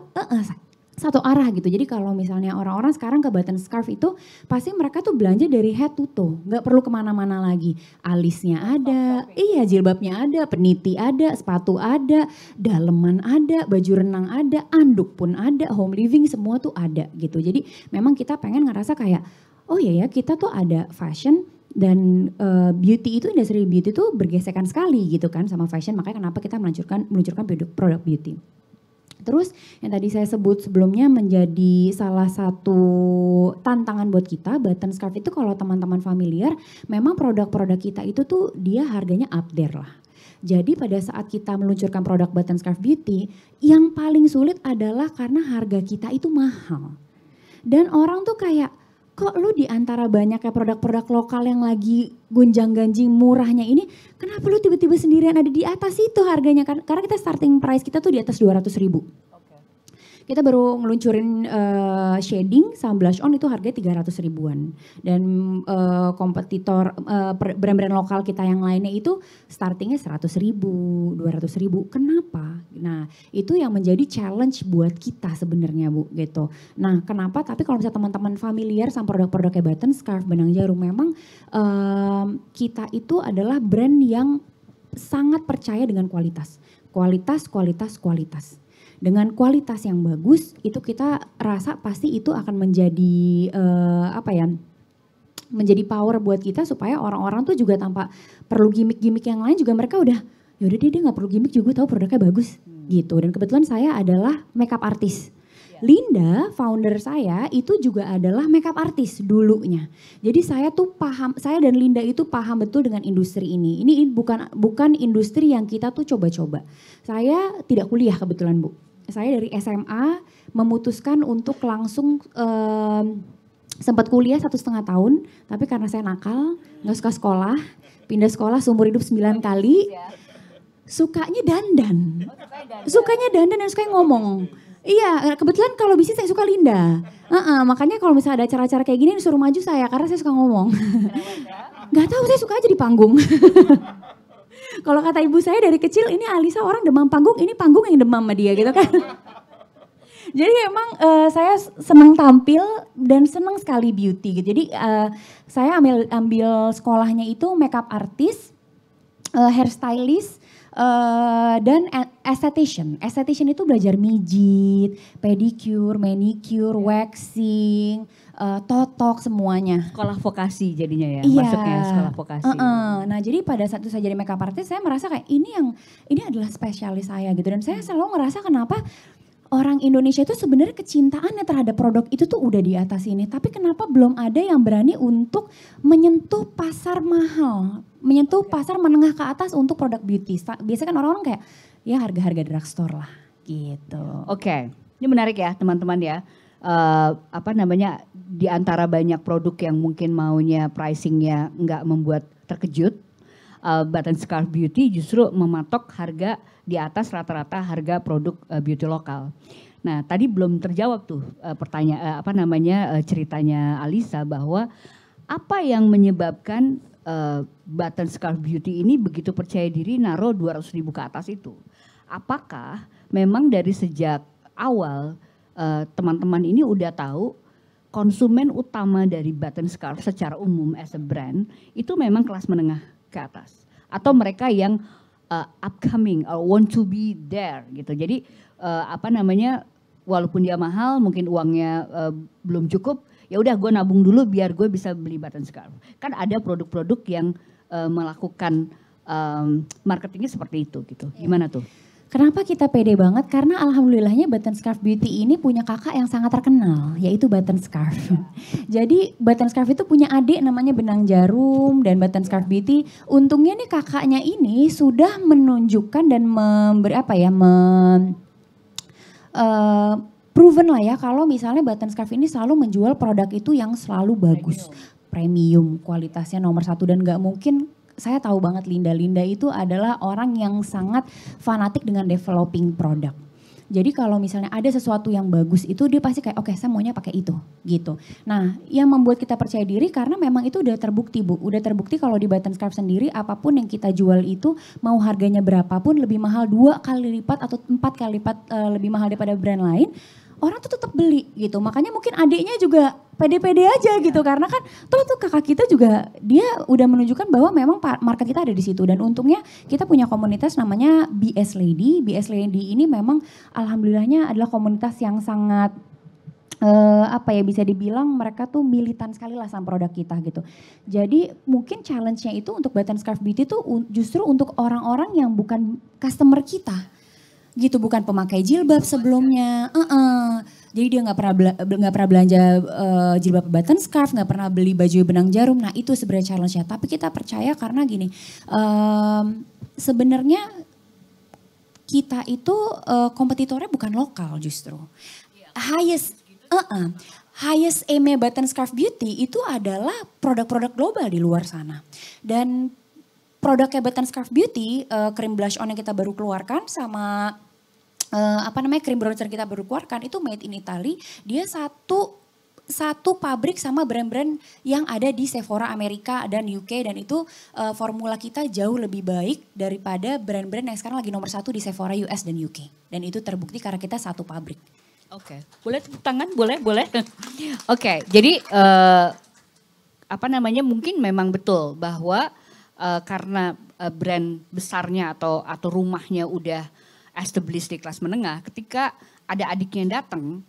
satu arah gitu. Jadi kalau misalnya orang-orang sekarang ke Button Scarf itu pasti mereka tuh belanja dari head to toe, nggak perlu kemana-mana lagi. Alisnya ada, iya jilbabnya ada, peniti ada, sepatu ada, daleman ada, baju renang ada, anduk pun ada, home living semua tuh ada gitu. Jadi memang kita pengen ngerasa kayak oh iya ya kita tuh ada fashion dan beauty itu, industri beauty itu bergesekan sekali gitu kan sama fashion, makanya kenapa kita meluncurkan produk beauty. Terus yang tadi saya sebut sebelumnya menjadi salah satu tantangan buat kita, Button Scarf itu kalau teman-teman familiar, memang produk-produk kita itu tuh dia harganya up there lah. Jadi pada saat kita meluncurkan produk Button Scarf Beauty, yang paling sulit adalah karena harga kita itu mahal. Dan orang tuh kayak, kok lu di antara banyaknya produk-produk lokal yang lagi gonjang-ganjing murahnya ini, kenapa lu tiba-tiba sendirian ada di atas itu harganya? Karena kita starting price kita tuh di atas 200.000. Kita baru ngeluncurin shading sama blush on itu harganya 300 ribuan. Dan kompetitor brand-brand lokal kita yang lainnya itu startingnya 100 ribu, 200 ribu. Kenapa? Nah itu yang menjadi challenge buat kita sebenarnya Bu gitu. Nah kenapa? Tapi kalau misalnya teman-teman familiar sama produk-produknya Button Scarf, Benang Jarum, memang kita itu adalah brand yang sangat percaya dengan kualitas. Kualitas. Dengan kualitas yang bagus itu kita rasa pasti itu akan menjadi menjadi power buat kita supaya orang-orang tuh juga tanpa perlu gimmick-gimmick yang lain juga mereka udah yaudah dia nggak perlu gimmick juga tahu produknya bagus gitu. Dan kebetulan saya adalah makeup artist. Linda, founder saya itu juga adalah makeup artist dulunya. Jadi saya dan Linda itu paham betul dengan industri ini. Ini bukan industri yang kita tuh coba-coba. Saya tidak kuliah kebetulan Bu. Saya dari SMA memutuskan untuk langsung Sempat kuliah 1,5 tahun, tapi karena saya nakal, nggak suka sekolah, pindah sekolah seumur hidup 9 kali, sukanya dandan. Sukanya dandan dan sukanya ngomong. Iya, kebetulan kalau bisnis saya suka Linda. Makanya kalau misalnya ada acara-acara kayak gini disuruh maju saya, karena saya suka ngomong. Gak tahu, saya suka aja di panggung. Kalau kata ibu saya dari kecil, ini Alisa orang demam panggung, ini panggung yang demam sama dia gitu kan. Jadi emang saya senang tampil dan senang sekali beauty gitu. Jadi saya ambil sekolahnya itu makeup artist, hairstylist, dan esthetician. Esthetician itu belajar mijit, pedicure, manicure, waxing, totok semuanya. Sekolah vokasi jadinya ya, Iya. masuknya sekolah vokasi. Nah jadi pada saat itu saya jadi makeup artist, saya merasa kayak ini adalah spesialis saya gitu. Dan saya selalu ngerasa kenapa orang Indonesia itu sebenarnya kecintaannya terhadap produk itu tuh udah di atas ini. Tapi kenapa belum ada yang berani untuk menyentuh pasar mahal, menyentuh pasar menengah ke atas untuk produk beauty. Biasanya kan orang-orang kayak ya harga-harga drugstore lah gitu. Oke, ini menarik ya teman-teman ya. Di antara banyak produk yang mungkin maunya pricingnya nggak membuat terkejut, Button Scarf Beauty justru mematok harga di atas rata-rata harga produk beauty lokal. Nah, tadi belum terjawab tuh ceritanya Alisa bahwa apa yang menyebabkan Button Scarf Beauty ini begitu percaya diri naruh 200.000 ke atas itu. Apakah memang dari sejak awal teman-teman ini udah tahu konsumen utama dari Button Scarf secara umum as a brand itu memang kelas menengah ke atas, atau mereka yang upcoming or want to be there gitu. Jadi walaupun dia mahal, mungkin uangnya belum cukup, ya udah gue nabung dulu biar gue bisa beli Button Scarf. Kan ada produk-produk yang melakukan marketingnya seperti itu gitu. Gimana tuh? Kenapa kita pede banget? Karena alhamdulillahnya Button Scarf Beauty ini punya kakak yang sangat terkenal, yaitu Button Scarf. Jadi Button Scarf itu punya adik namanya Benang Jarum dan Button Scarf Beauty. Untungnya nih kakaknya ini sudah menunjukkan dan proven lah ya kalau misalnya Button Scarf ini selalu menjual produk itu yang selalu bagus. Premium, kualitasnya nomor 1 dan gak mungkin. Saya tahu banget Linda itu adalah orang yang sangat fanatik dengan developing produk. Jadi kalau misalnya ada sesuatu yang bagus itu dia pasti kayak oke, saya maunya pakai itu gitu. Nah yang membuat kita percaya diri karena memang itu udah terbukti Bu. Udah terbukti kalau di Button Scarf sendiri apapun yang kita jual itu mau harganya berapapun lebih mahal 2 kali lipat atau 4 kali lipat lebih mahal daripada brand lain. Orang tuh tetap beli gitu. Makanya mungkin adiknya juga pede-pede aja gitu. Karena kan tuh kakak kita juga dia udah menunjukkan bahwa memang market kita ada di situ. Dan untungnya kita punya komunitas namanya BS Lady. BS Lady ini memang alhamdulillahnya adalah komunitas yang sangat bisa dibilang mereka tuh militan sekali lah sama produk kita gitu. Jadi mungkin challenge-nya itu untuk Button Scarf Beauty tuh justru untuk orang-orang yang bukan customer kita. Gitu, bukan pemakai jilbab sebelumnya. Jadi dia nggak pernah belanja jilbab Button Scarf, nggak pernah beli baju Benang Jarum. Nah itu sebenarnya challenge-nya. Tapi kita percaya karena gini, sebenarnya kita itu kompetitornya bukan lokal justru. Highest aim Button Scarf Beauty itu adalah produk-produk global di luar sana. Dan produknya Button Scarf Beauty, cream blush on yang kita baru keluarkan sama cream bronzer kita baru keluarkan itu made in Italy. Dia satu pabrik sama brand-brand yang ada di Sephora Amerika dan UK dan itu formula kita jauh lebih baik daripada brand-brand yang sekarang lagi nomor 1 di Sephora US dan UK. Dan itu terbukti karena kita satu pabrik. Oke, boleh tepuk tangan? Boleh. Oke, jadi mungkin memang betul bahwa karena brand besarnya atau rumahnya udah established di kelas menengah, ketika ada adiknya yang datang,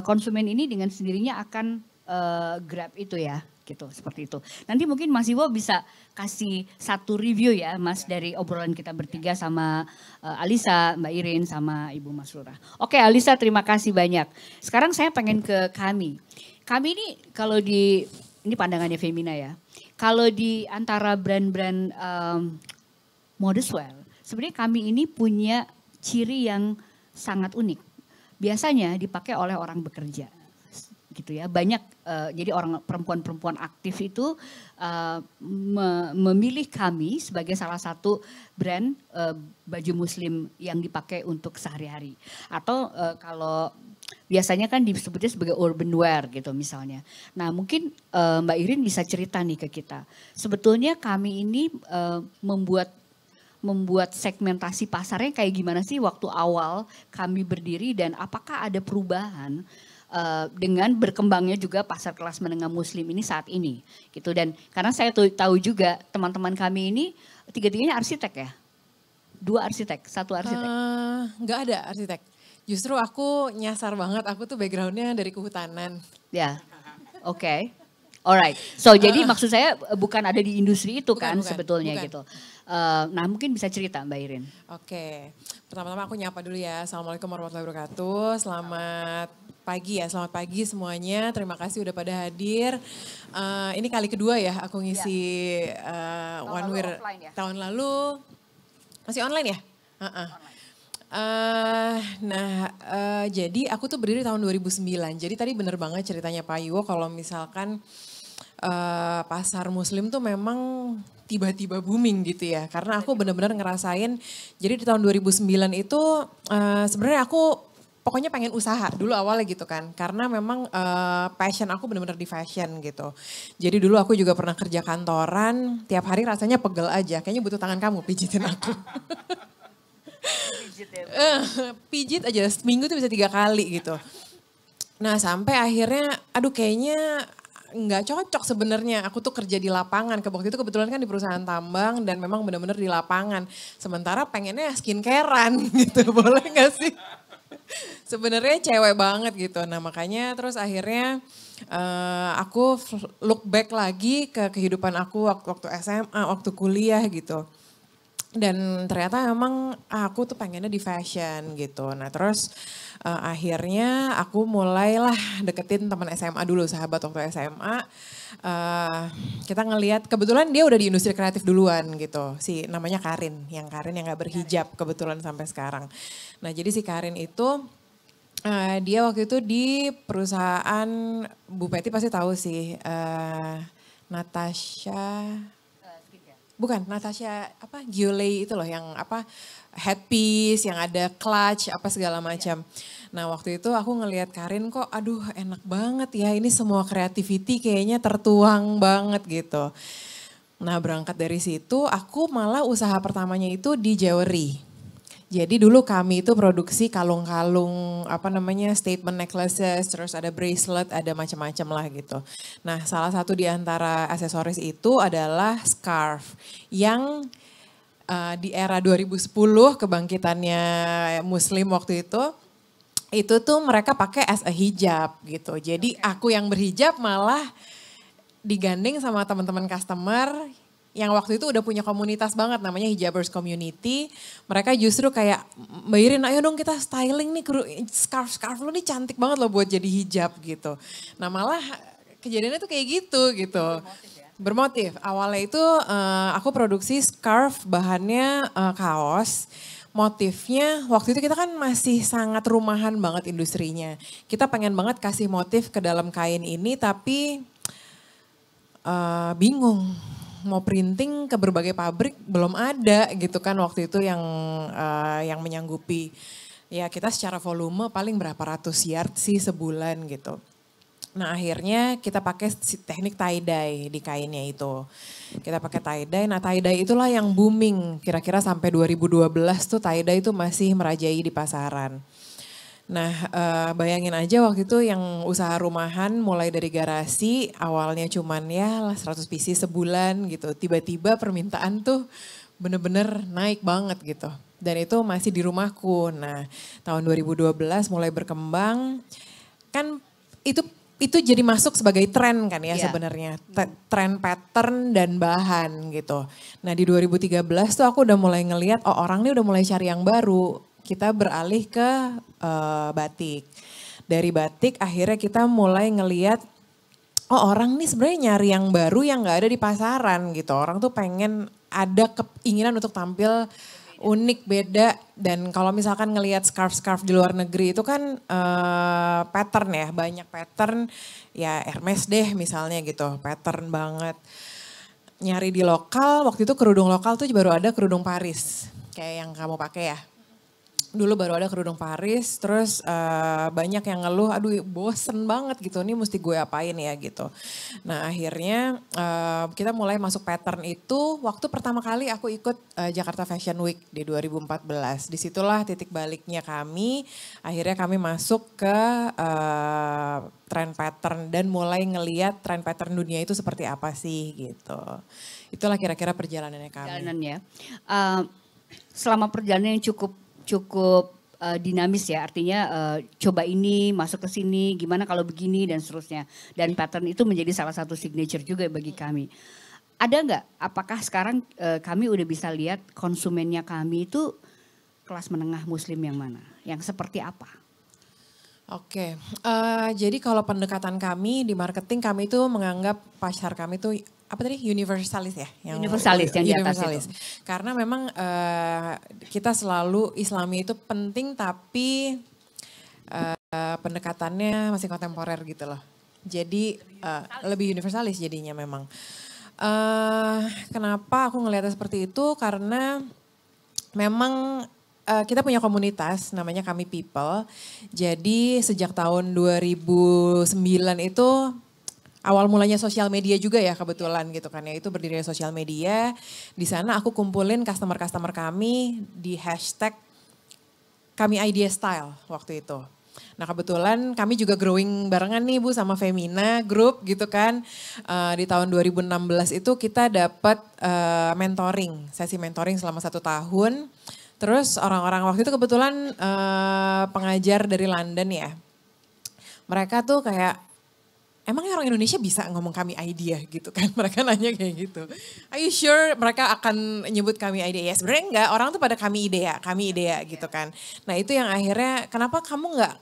konsumen ini dengan sendirinya akan grab itu ya, gitu seperti itu. Nanti mungkin Mas Iwo bisa kasih satu review ya, Mas, dari obrolan kita bertiga sama Alisa, Mbak Irin, sama Ibu Mas Lurah. Oke, Alisa, terima kasih banyak. Sekarang saya pengen ke Kami. Kami ini kalau ini pandangannya Femina ya. Kalau di antara brand-brand modest wear, sebenarnya kami ini punya ciri yang sangat unik. Biasanya dipakai oleh orang bekerja, gitu ya. Banyak jadi orang perempuan-perempuan aktif itu memilih kami sebagai salah satu brand baju muslim yang dipakai untuk sehari-hari. Atau kalau biasanya kan disebutnya sebagai urban wear gitu misalnya. Nah mungkin Mbak Irin bisa cerita nih ke kita. Sebetulnya kami ini membuat segmentasi pasarnya kayak gimana sih waktu awal kami berdiri dan apakah ada perubahan dengan berkembangnya juga pasar kelas menengah muslim ini saat ini gitu. Dan karena saya tahu juga teman-teman kami ini tiga-tiganya arsitek ya, 2 arsitek, 1 arsitek. Nggak ada arsitek, justru aku nyasar banget, aku tuh backgroundnya dari kehutanan. Ya, oke. Alright, so jadi maksud saya bukan ada di industri itu kan sebetulnya gitu. Nah mungkin bisa cerita Mbak Irin. Oke, pertama-tama aku nyapa dulu ya. Assalamualaikum warahmatullahi wabarakatuh. Selamat pagi ya, selamat pagi semuanya. Terima kasih udah pada hadir. Ini kali kedua ya aku ngisi One Wear. Tahun lalu masih online ya? Jadi aku tuh berdiri tahun 2009. Jadi tadi bener banget ceritanya Pak Iwo kalau misalkan pasar muslim tuh memang tiba-tiba booming gitu ya. Karena aku bener-bener ngerasain, jadi di tahun 2009 itu sebenarnya aku pokoknya pengen usaha dulu awalnya gitu kan. Karena memang passion aku bener-bener di fashion gitu. Jadi dulu aku juga pernah kerja kantoran, tiap hari rasanya pegel aja. Kayaknya butuh tangan kamu pijitin aku. Pijit aja seminggu tuh bisa 3 kali gitu. Nah sampai akhirnya aduh kayaknya nggak cocok sebenarnya. Aku tuh kerja di lapangan. Waktu itu kebetulan kan di perusahaan tambang dan memang benar-benar di lapangan. Sementara pengennya skincarean gitu, boleh nggak sih? Sebenarnya cewek banget gitu. Nah makanya terus akhirnya aku look back lagi ke kehidupan aku waktu SMA, waktu kuliah gitu. Dan ternyata emang aku tuh pengennya di fashion gitu. Nah terus akhirnya aku mulailah deketin teman SMA dulu, sahabat waktu SMA. Kita ngelihat, kebetulan dia udah di industri kreatif duluan gitu. Namanya Karin yang gak berhijab kebetulan sampai sekarang. Nah jadi si Karin itu dia waktu itu di perusahaan, Bu Peti pasti tahu sih, Natasha Giolay itu loh yang headpiece, yang ada clutch, segala macam. Nah waktu itu aku ngelihat Karin kok aduh enak banget ya, ini semua creativity kayaknya tertuang banget gitu. Nah berangkat dari situ aku malah usaha pertamanya itu di jewelry. Jadi dulu kami itu produksi kalung-kalung statement necklaces, terus ada bracelet, ada macam-macam lah gitu. Nah salah satu di antara aksesoris itu adalah scarf yang di era 2010 kebangkitannya muslim waktu itu tuh mereka pakai as a hijab gitu. Jadi aku yang berhijab malah digandeng sama teman-teman customer yang waktu itu udah punya komunitas banget namanya Hijabers Community. Mereka justru kayak, Mbak Irin ayo dong kita styling nih, scarf lu nih cantik banget loh buat jadi hijab gitu. Nah malah kejadiannya tuh kayak gitu. Bermotif. Awalnya itu aku produksi scarf bahannya kaos. Motifnya waktu itu kita kan masih sangat rumahan banget industrinya. Kita pengen banget kasih motif ke dalam kain ini tapi bingung. Mau printing ke berbagai pabrik belum ada gitu kan waktu itu yang menyanggupi. Ya kita secara volume paling berapa ratus yard sih sebulan gitu. Nah akhirnya kita pakai teknik tie-dye di kainnya itu. Kita pakai tie-dye, nah tie-dye itulah yang booming. Kira-kira sampai 2012 tuh tie-dye itu masih merajai di pasaran. Nah bayangin aja waktu itu yang usaha rumahan mulai dari garasi awalnya cuman ya 100 pieces sebulan gitu. Tiba-tiba permintaan tuh bener-bener naik banget gitu. Dan itu masih di rumahku. Nah tahun 2012 mulai berkembang kan itu jadi masuk sebagai tren kan ya sebenarnya. Tren pattern dan bahan gitu. Nah di 2013 tuh aku udah mulai ngelihat orang ini udah mulai cari yang baru. Kita beralih ke batik. Dari batik akhirnya kita mulai ngeliat orang nih sebenarnya nyari yang baru yang gak ada di pasaran gitu. Orang tuh pengen ada keinginan untuk tampil unik, beda. Dan kalau misalkan ngelihat scarf-scarf di luar negeri itu kan pattern ya, banyak pattern. Ya Hermes deh misalnya gitu, pattern banget. Nyari di lokal, waktu itu kerudung lokal tuh baru ada kerudung Paris. Kayak yang kamu pakai ya. Dulu baru ada kerudung Paris, terus banyak yang ngeluh, aduh bosen banget gitu, ini mesti gue apain ya gitu. Nah akhirnya kita mulai masuk pattern itu waktu pertama kali aku ikut Jakarta Fashion Week di 2014. Disitulah titik baliknya kami, akhirnya kami masuk ke trend pattern dan mulai ngeliat trend pattern dunia itu seperti apa sih gitu. Itulah kira-kira perjalanannya kami. Perjalanannya. Selama perjalanan yang cukup dinamis ya, artinya coba ini masuk ke sini, gimana kalau begini dan seterusnya. Dan pattern itu menjadi salah satu signature juga bagi kami. Ada nggak, apakah sekarang kami udah bisa lihat konsumennya kami itu kelas menengah muslim yang mana? Yang seperti apa? Oke, jadi kalau pendekatan kami di marketing, kami itu menganggap pasar kami itu apa tadi universalis ya? Universalis yang di atas itu. Karena memang kita selalu Islami itu penting tapi pendekatannya masih kontemporer gitu loh. Jadi lebih universalis jadinya memang. Kenapa aku ngelihatnya seperti itu? Karena memang kita punya komunitas namanya Kami People. Jadi sejak tahun 2009 itu awal mulanya sosial media juga ya kebetulan gitu kan ya. Itu berdiri dari sosial media. Di sana aku kumpulin customer-customer kami di hashtag Kami Idea Style waktu itu. Nah kebetulan kami juga growing barengan nih Bu sama Femina Group gitu kan. Di tahun 2016 itu kita dapat mentoring, sesi mentoring selama 1 tahun. Terus orang-orang waktu itu kebetulan pengajar dari London ya. Mereka tuh kayak, emangnya orang Indonesia bisa ngomong Kami Idea gitu kan. Mereka nanya kayak gitu. Are you sure mereka akan nyebut Kami Idea? Ya sebenarnya enggak, orang tuh pada Kami Idea gitu kan. Nah itu yang akhirnya kenapa kamu enggak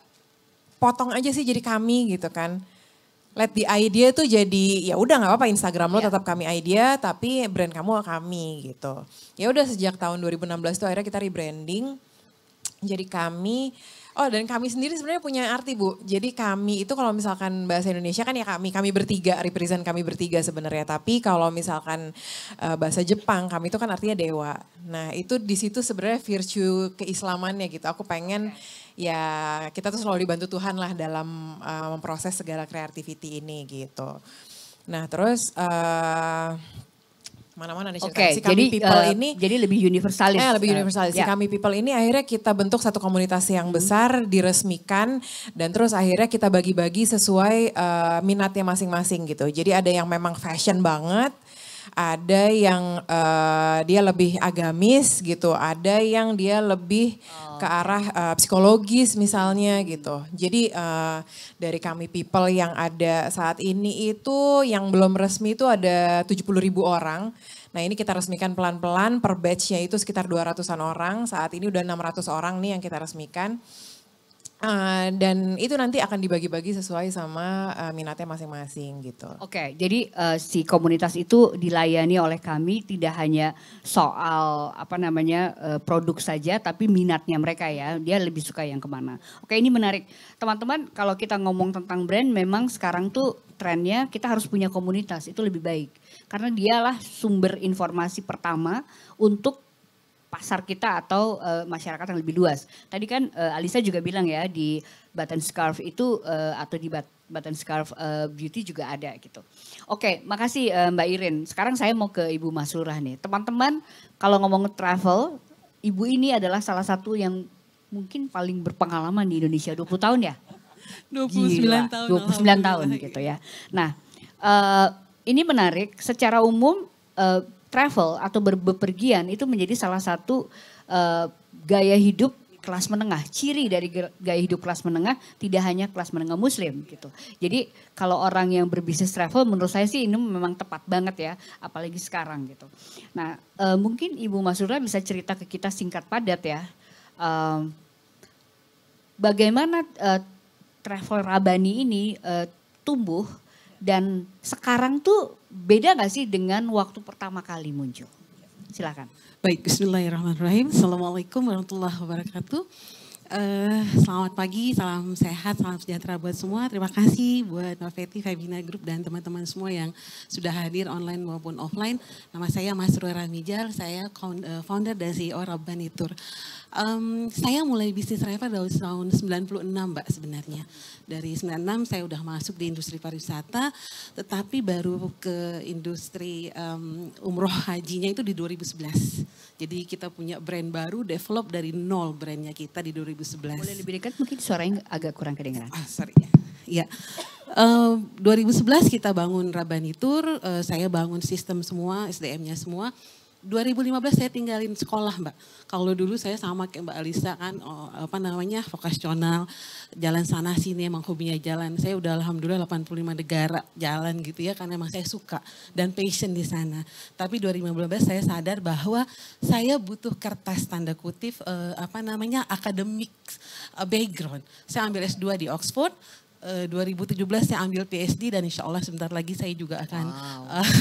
potong aja sih jadi Kami gitu kan. Let the idea tuh jadi ya udah nggak apa-apa Instagram lo tetap Kami Idea tapi brand kamu Kami gitu. Ya udah sejak tahun 2016 tuh akhirnya kita rebranding jadi Kami. Oh dan Kami sendiri sebenarnya punya arti Bu. Jadi Kami itu kalau misalkan bahasa Indonesia kan ya kami bertiga, represent kami bertiga sebenarnya. Tapi kalau misalkan bahasa Jepang Kami itu kan artinya dewa. Nah itu di situ sebenarnya virtue keislamannya gitu. Aku pengen ya kita tuh selalu dibantu Tuhan lah dalam memproses segala creativity ini gitu. Nah terus mana-mana nih cerita. Si Kami People ini jadi lebih universalis. Lebih universalis. Si Kami People ini akhirnya kita bentuk satu komunitas yang besar, diresmikan dan terus akhirnya kita bagi-bagi sesuai minatnya masing-masing gitu. Jadi ada yang memang fashion banget, ada yang dia lebih agamis gitu, ada yang dia lebih ke arah psikologis misalnya gitu. Jadi dari Kami People yang ada saat ini itu yang belum resmi itu ada 70.000 orang. Nah ini kita resmikan pelan-pelan, per batch-nya itu sekitar 200-an orang. Saat ini udah 600 orang nih yang kita resmikan. Dan itu nanti akan dibagi-bagi sesuai sama minatnya masing-masing gitu. Oke, jadi si komunitas itu dilayani oleh kami tidak hanya soal produk saja, tapi minatnya mereka ya, dia lebih suka yang kemana. Oke, ini menarik. Teman-teman, kalau kita ngomong tentang brand, memang sekarang tuh trennya kita harus punya komunitas, itu lebih baik. Karena dialah sumber informasi pertama untuk pasar kita atau masyarakat yang lebih luas. Tadi kan Alisa juga bilang ya di Button Scarf itu atau di Button Scarf Beauty juga ada gitu. Oke, makasih Mbak Irin. Sekarang saya mau ke Ibu Maslurah nih. Teman-teman kalau ngomong travel, Ibu ini adalah salah satu yang mungkin paling berpengalaman di Indonesia 20 tahun ya? 29 tahun. 29 tahun gitu ya. Nah ini menarik secara umum travel atau bepergian itu menjadi salah satu gaya hidup kelas menengah. Ciri dari gaya hidup kelas menengah tidak hanya kelas menengah muslim gitu. Jadi kalau orang yang berbisnis travel menurut saya sih ini memang tepat banget ya. Apalagi sekarang gitu. Nah mungkin Ibu Maslurah bisa cerita ke kita singkat padat ya. Bagaimana travel Rabani ini tumbuh dan sekarang tuh beda gak sih dengan waktu pertama kali muncul? Silakan. Baik, bismillahirrahmanirrahim. Assalamualaikum warahmatullahi wabarakatuh. Selamat pagi, salam sehat, salam sejahtera buat semua. Terima kasih buat Noveti, Febina Group dan teman-teman semua yang sudah hadir online maupun offline. Nama saya Mas Rura Mijal, saya founder dan CEO Rabbanitur. Saya mulai bisnis Reva dari tahun 96 Mbak sebenarnya. Dari 96 saya udah masuk di industri pariwisata, tetapi baru ke industri umroh hajinya itu di 2011. Jadi kita punya brand baru, develop dari nol brandnya kita di 2011. Boleh lebih dekat, mungkin suaranya agak kurang kedengeran. Sorry. Ya. 2011 kita bangun Rabbanitur, saya bangun sistem semua, SDM-nya semua. 2015 saya tinggalin sekolah Mbak. Kalau dulu saya sama kayak Mbak Alisa kan, vokasional, jalan sana sini emang hobinya jalan. Saya udah alhamdulillah 85 negara jalan gitu ya, karena emang saya suka dan passion di sana. Tapi 2015 saya sadar bahwa saya butuh kertas tanda kutip akademik background. Saya ambil S2 di Oxford. 2017 saya ambil PhD dan insya Allah sebentar lagi saya juga akan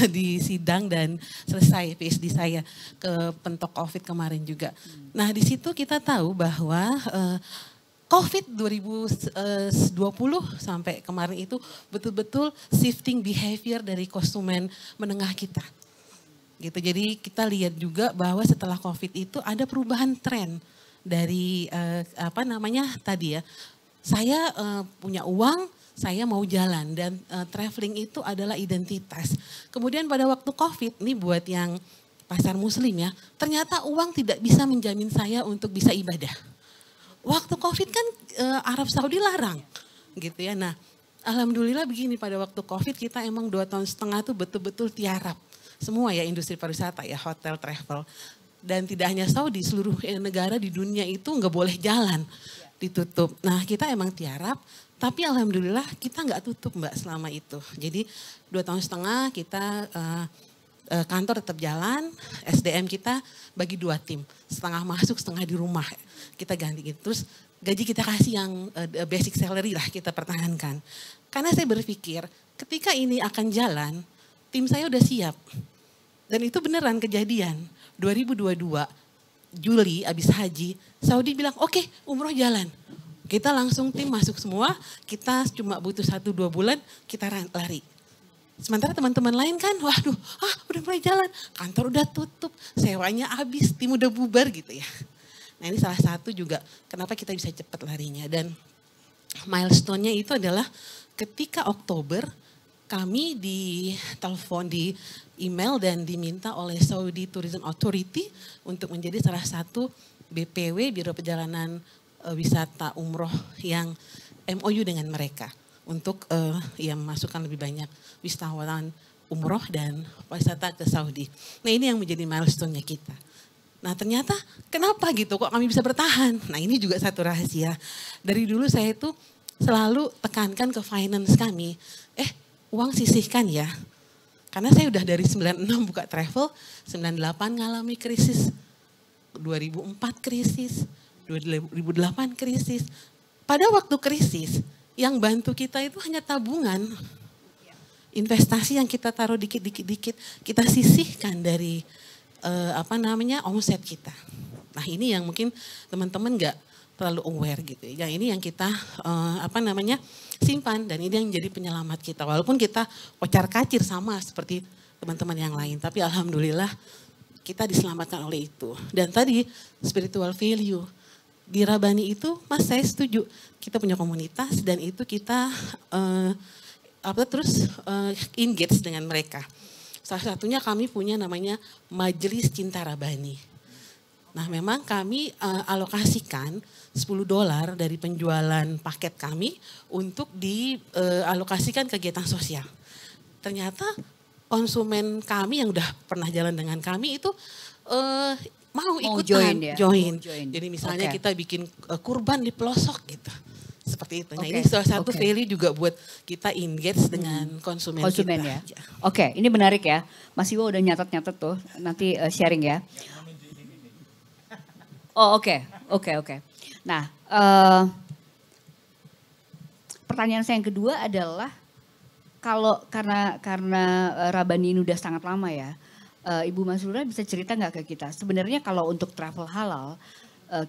disidang dan selesai PhD saya ke pentok COVID kemarin juga. Nah di situ kita tahu bahwa COVID 2020 sampai kemarin itu betul-betul shifting behavior dari konsumen menengah kita. Gitu. Jadi kita lihat juga bahwa setelah COVID itu ada perubahan tren dari saya punya uang, saya mau jalan dan traveling itu adalah identitas. Kemudian pada waktu COVID, ini buat yang pasar muslim ya, ternyata uang tidak bisa menjamin saya untuk bisa ibadah. Waktu COVID kan Arab Saudi larang gitu ya. Nah alhamdulillah begini, pada waktu COVID kita emang 2,5 tahun tuh betul-betul tiarap. Semua ya industri pariwisata ya, hotel, travel. Dan tidak hanya Saudi, seluruh negara di dunia itu nggak boleh jalan. Ditutup. Nah kita emang tiarap, tapi alhamdulillah kita nggak tutup Mbak selama itu. Jadi 2,5 tahun kita kantor tetap jalan, SDM kita bagi 2 tim. Setengah masuk, setengah di rumah. Kita ganti gitu. Terus gaji kita kasih yang basic salary lah kita pertahankan. Karena saya berpikir ketika ini akan jalan, tim saya udah siap. Dan itu beneran kejadian. 2022 Juli abis haji, Saudi bilang oke, umroh jalan. Kita langsung tim masuk semua, kita cuma butuh 1-2 bulan, kita lari. Sementara teman-teman lain kan, waduh, udah mulai jalan, kantor udah tutup, sewanya habis, tim udah bubar gitu ya. Nah ini salah satu juga kenapa kita bisa cepat larinya. Dan milestone-nya itu adalah ketika Oktober, kami ditelepon, di email dan diminta oleh Saudi Tourism Authority untuk menjadi salah satu BPW, Biro Perjalanan Wisata Umroh yang MOU dengan mereka. Untuk memasukkan lebih banyak wisatawan umroh dan wisata ke Saudi. Nah ini yang menjadi milestone-nya kita. Nah ternyata kenapa gitu kok kami bisa bertahan? Nah ini juga satu rahasia. Dari dulu saya itu selalu tekankan ke finance kami, uang sisihkan ya. Karena saya udah dari 96 buka travel, 98 ngalami krisis, 2004 krisis, 2008 krisis. Pada waktu krisis, yang bantu kita itu hanya tabungan. Investasi yang kita taruh dikit-dikit, kita sisihkan dari omset kita. Nah ini yang mungkin teman-teman nggak terlalu aware gitu. Yang ini yang kita simpan dan ini yang jadi penyelamat kita. Walaupun kita kocar-kacir sama seperti teman-teman yang lain. Tapi alhamdulillah kita diselamatkan oleh itu. Dan tadi spiritual value. Di Rabani itu Mas saya setuju. Kita punya komunitas dan itu kita engage dengan mereka. Salah satunya kami punya namanya Majelis Cinta Rabani. Nah memang kami alokasikan $10 dari penjualan paket kami untuk dialokasikan kegiatan sosial. Ternyata konsumen kami yang udah pernah jalan dengan kami itu mau ikutan join. Jadi misalnya kita bikin kurban di pelosok gitu. Seperti itu. Nah ini salah satu value juga buat kita engage dengan konsumen kita. Ya. Oke, ini menarik ya. Mas Iwo udah nyatet-nyatet tuh, nanti sharing ya. Oh oke. Nah pertanyaan saya yang kedua adalah kalau karena Rabani ini udah sangat lama ya. Ibu Mas Lura bisa cerita nggak ke kita? Sebenarnya kalau untuk travel halal,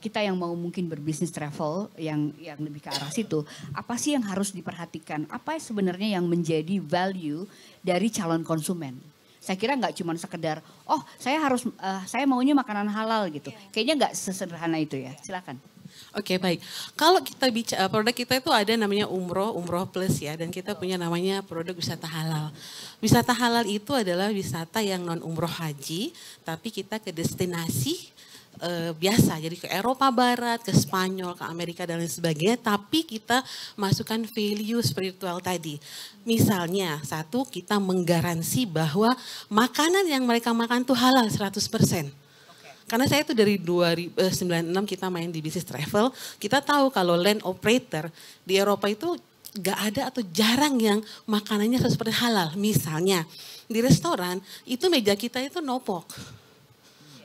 kita yang mau mungkin berbisnis travel yang lebih ke arah situ, apa sih yang harus diperhatikan? Apa sebenarnya yang menjadi value dari calon konsumen? Saya kira nggak cuma sekedar, oh saya maunya makanan halal gitu. Kayaknya nggak sesederhana itu ya. Silakan. Oke, baik. Kalau kita bicara produk kita itu ada namanya umroh plus ya, dan kita punya namanya produk wisata halal. Wisata halal itu adalah wisata yang non umroh haji, tapi kita ke destinasi biasa, jadi ke Eropa Barat, ke Spanyol, ke Amerika dan lain sebagainya, tapi kita masukkan value spiritual tadi. Misalnya, satu, kita menggaransi bahwa makanan yang mereka makan tuh halal 100%. Karena saya itu dari 1996 kita main di bisnis travel, kita tahu kalau land operator di Eropa itu gak ada atau jarang yang makanannya 100% halal. Misalnya di restoran itu meja kita itu no pork,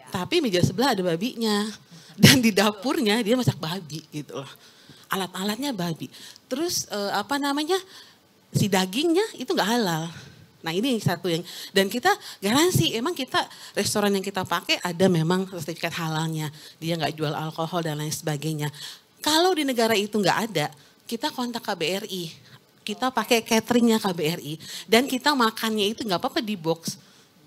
tapi meja sebelah ada babinya. Dan di dapurnya dia masak babi gitu loh. Alat-alatnya babi. Terus si dagingnya itu gak halal. Nah ini satu yang, dan kita garansi emang kita restoran yang kita pakai ada memang sertifikat halalnya. Dia nggak jual alkohol dan lain sebagainya. Kalau di negara itu nggak ada, kita kontak KBRI. Kita pakai cateringnya KBRI. Dan kita makannya itu nggak apa-apa di box.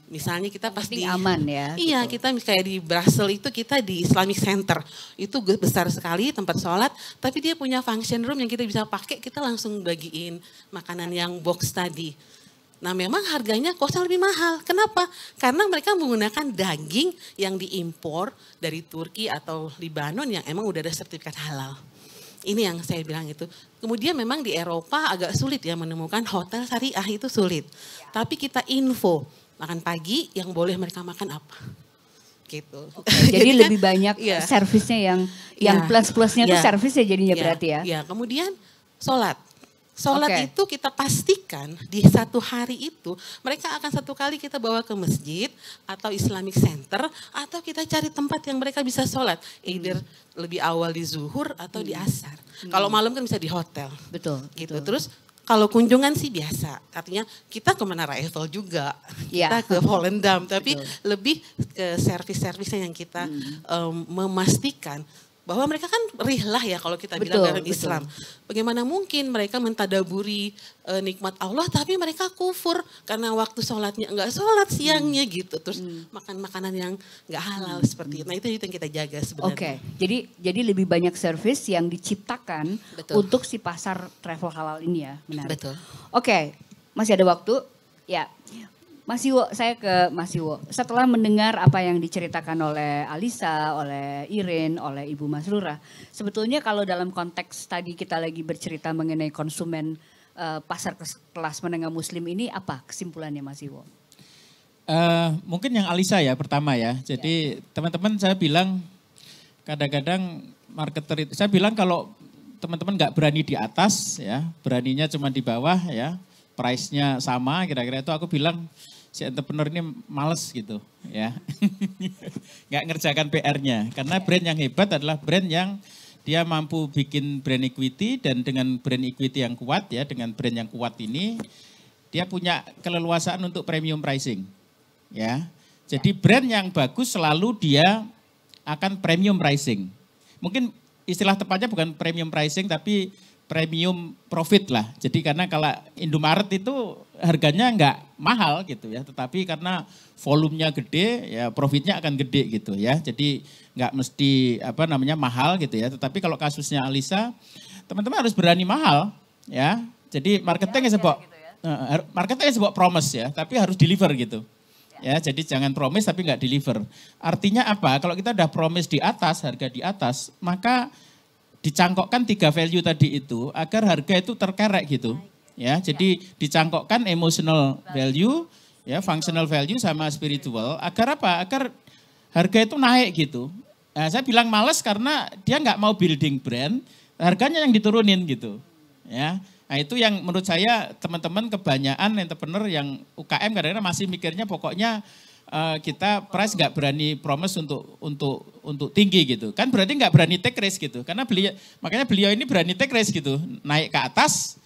Misalnya kita pasti aman ya. Iya, gitu. kita kayak di Brussels itu kita di Islamic Center. Itu besar sekali tempat sholat, tapi dia punya function room yang kita bisa pakai, kita langsung bagiin makanan yang box tadi. Nah memang harganya kosnya lebih mahal. Kenapa? Karena mereka menggunakan daging yang diimpor dari Turki atau Libanon yang emang udah ada sertifikat halal. Ini yang saya bilang itu. Kemudian memang di Eropa agak sulit ya menemukan hotel syariah, itu sulit. Tapi kita info, makan pagi yang boleh mereka makan apa. Gitu. Jadi lebih banyak servisnya yang plus-plusnya itu servisnya jadinya berarti ya. Iya, kemudian sholat. Sholat itu kita pastikan di satu hari itu mereka akan satu kali kita bawa ke masjid atau Islamic Center atau kita cari tempat yang mereka bisa sholat. Either lebih awal di zuhur atau di asar. Kalau malam kan bisa di hotel. Betul. Gitu. Betul. Terus kalau kunjungan sih biasa. Artinya kita ke Menara Eiffel juga. Kita ke Volendam. Tapi lebih ke servis-servisnya yang kita memastikan. Bahwa mereka kan rihlah ya kalau kita bilang dalam Islam. Bagaimana mungkin mereka mentadaburi nikmat Allah tapi mereka kufur karena waktu sholatnya enggak sholat siangnya gitu. Terus makan makanan yang enggak halal seperti itu. Nah itu yang kita jaga sebenarnya. Jadi lebih banyak servis yang diciptakan untuk si pasar travel halal ini ya. Menarik. Betul. Masih ada waktu. Ya. Mas Iwo, saya ke Mas Iwo. Setelah mendengar apa yang diceritakan oleh Alisa, oleh Irin, oleh Ibu Mas Lura. Sebetulnya kalau dalam konteks tadi kita lagi bercerita mengenai konsumen pasar kelas menengah muslim ini apa kesimpulannya Mas Iwo? Mungkin yang Alisa ya pertama ya. Jadi teman-teman saya bilang kadang-kadang marketer itu, saya bilang kalau teman-teman nggak berani di atas ya, beraninya cuma di bawah ya, price-nya sama kira-kira itu aku bilang si entrepreneur ini males gitu ya. Nggak ngerjakan PR-nya. Karena brand yang hebat adalah brand yang dia mampu bikin brand equity dan dengan brand equity yang kuat ya, dengan brand yang kuat ini dia punya keleluasaan untuk premium pricing. Ya. Jadi brand yang bagus selalu dia akan premium pricing. Mungkin istilah tepatnya bukan premium pricing tapi premium profit lah. Jadi karena kalau Indomaret itu harganya nggak mahal gitu ya. Tetapi karena volumenya gede ya profitnya akan gede gitu ya. Jadi nggak mesti mahal gitu ya. Tetapi kalau kasusnya Alisa, teman-teman harus berani mahal ya. Jadi marketingnya sebuah promise ya. Tapi harus deliver gitu. Ya, jadi jangan promise tapi nggak deliver. Artinya apa? Kalau kita udah promise di atas, harga di atas, maka dicangkokkan 3 value tadi itu agar harga itu terkerek gitu. Ya, jadi dicangkokkan emotional value, ya, functional value sama spiritual agar apa? Agar harga itu naik gitu. Nah, saya bilang males karena dia nggak mau building brand, harganya yang diturunin gitu. Ya. Nah, itu yang menurut saya teman-teman kebanyakan entrepreneur yang UKM kadang-kadang masih mikirnya pokoknya kita price nggak berani promise untuk tinggi gitu. Kan berarti nggak berani take risk gitu. Karena makanya beliau ini berani take risk gitu. Naik ke atas,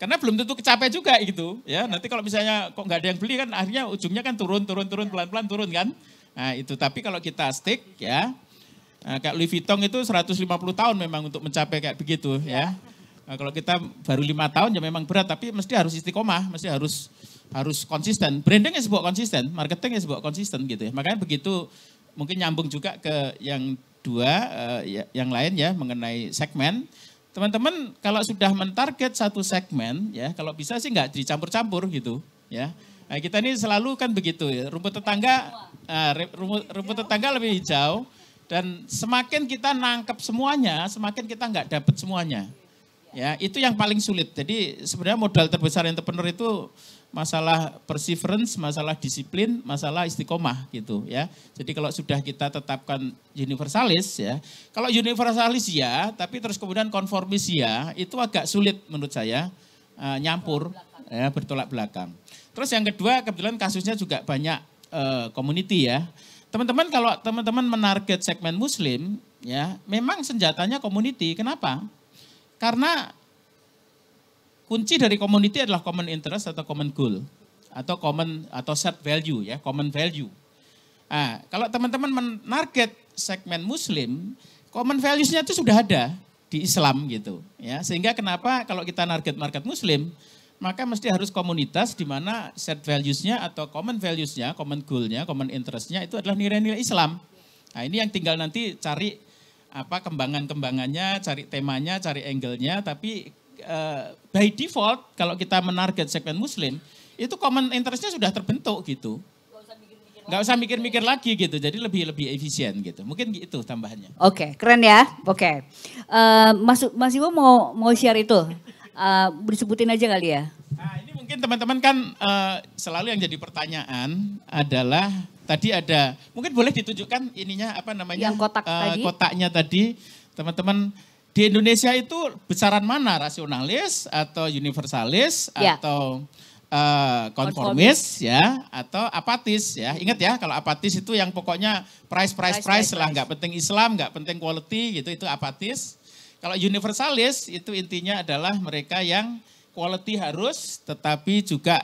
Karena belum tentu kecapai juga gitu ya. Nanti kalau misalnya kok nggak ada yang beli kan akhirnya ujungnya kan turun pelan-pelan turun kan. Nah itu tapi kalau kita stick ya, kayak Louis Vuitton itu 150 tahun memang untuk mencapai kayak begitu ya. Nah, kalau kita baru 5 tahun ya memang berat tapi mesti harus istiqomah, mesti harus konsisten. Branding is sebuah konsisten, marketing is sebuah konsisten gitu ya. Makanya begitu mungkin nyambung juga ke yang dua, yang lain ya mengenai segmen. Teman-teman kalau sudah mentarget satu segmen ya, kalau bisa sih nggak dicampur-campur gitu ya. Nah, kita ini selalu kan begitu ya, rumput tetangga lebih hijau dan semakin kita nangkep semuanya, semakin kita nggak dapat semuanya. Ya, itu yang paling sulit. Jadi sebenarnya modal terbesar entrepreneur itu masalah perseverance, masalah disiplin, masalah istiqomah gitu ya. Jadi kalau sudah kita tetapkan universalis ya, kalau universalis ya, tapi terus kemudian konformis ya, itu agak sulit menurut saya nyampur, ya, bertolak belakang. Terus yang kedua kebetulan kasusnya juga banyak community ya. Teman-teman kalau teman-teman menarget segmen muslim ya, memang senjatanya community. Kenapa? Karena kunci dari community adalah common interest atau common goal atau shared value ya, common value. Nah, kalau teman-teman menarget segmen muslim, common values-nya itu sudah ada di Islam gitu ya. Sehingga kenapa kalau kita target market muslim, maka mesti harus komunitas di mana shared values-nya atau common values-nya, common goal-nya, common interest-nya itu adalah nilai-nilai Islam. Nah, ini yang tinggal nanti cari kembangan-kembangannya, cari temanya, cari angle-nya, tapi by default kalau kita menarget segmen muslim, itu common interest-nya sudah terbentuk gitu. Nggak usah mikir-mikir lagi gitu, jadi lebih efisien gitu. Mungkin itu tambahannya. Oke, keren ya. Oke, Mas Iwo mau share itu, disebutin aja kali ya. Nah ini mungkin teman-teman kan selalu yang jadi pertanyaan adalah, tadi ada, mungkin boleh ditunjukkan ininya apa namanya? Yang kotak tadi. Kotaknya tadi, teman-teman. Di Indonesia itu besaran mana? Rasionalis atau universalis ya, atau konformis ya atau apatis ya. Ingat ya kalau apatis itu yang pokoknya price lah, nggak penting Islam, nggak penting quality gitu, itu apatis. Kalau universalis itu intinya adalah mereka yang quality harus tetapi juga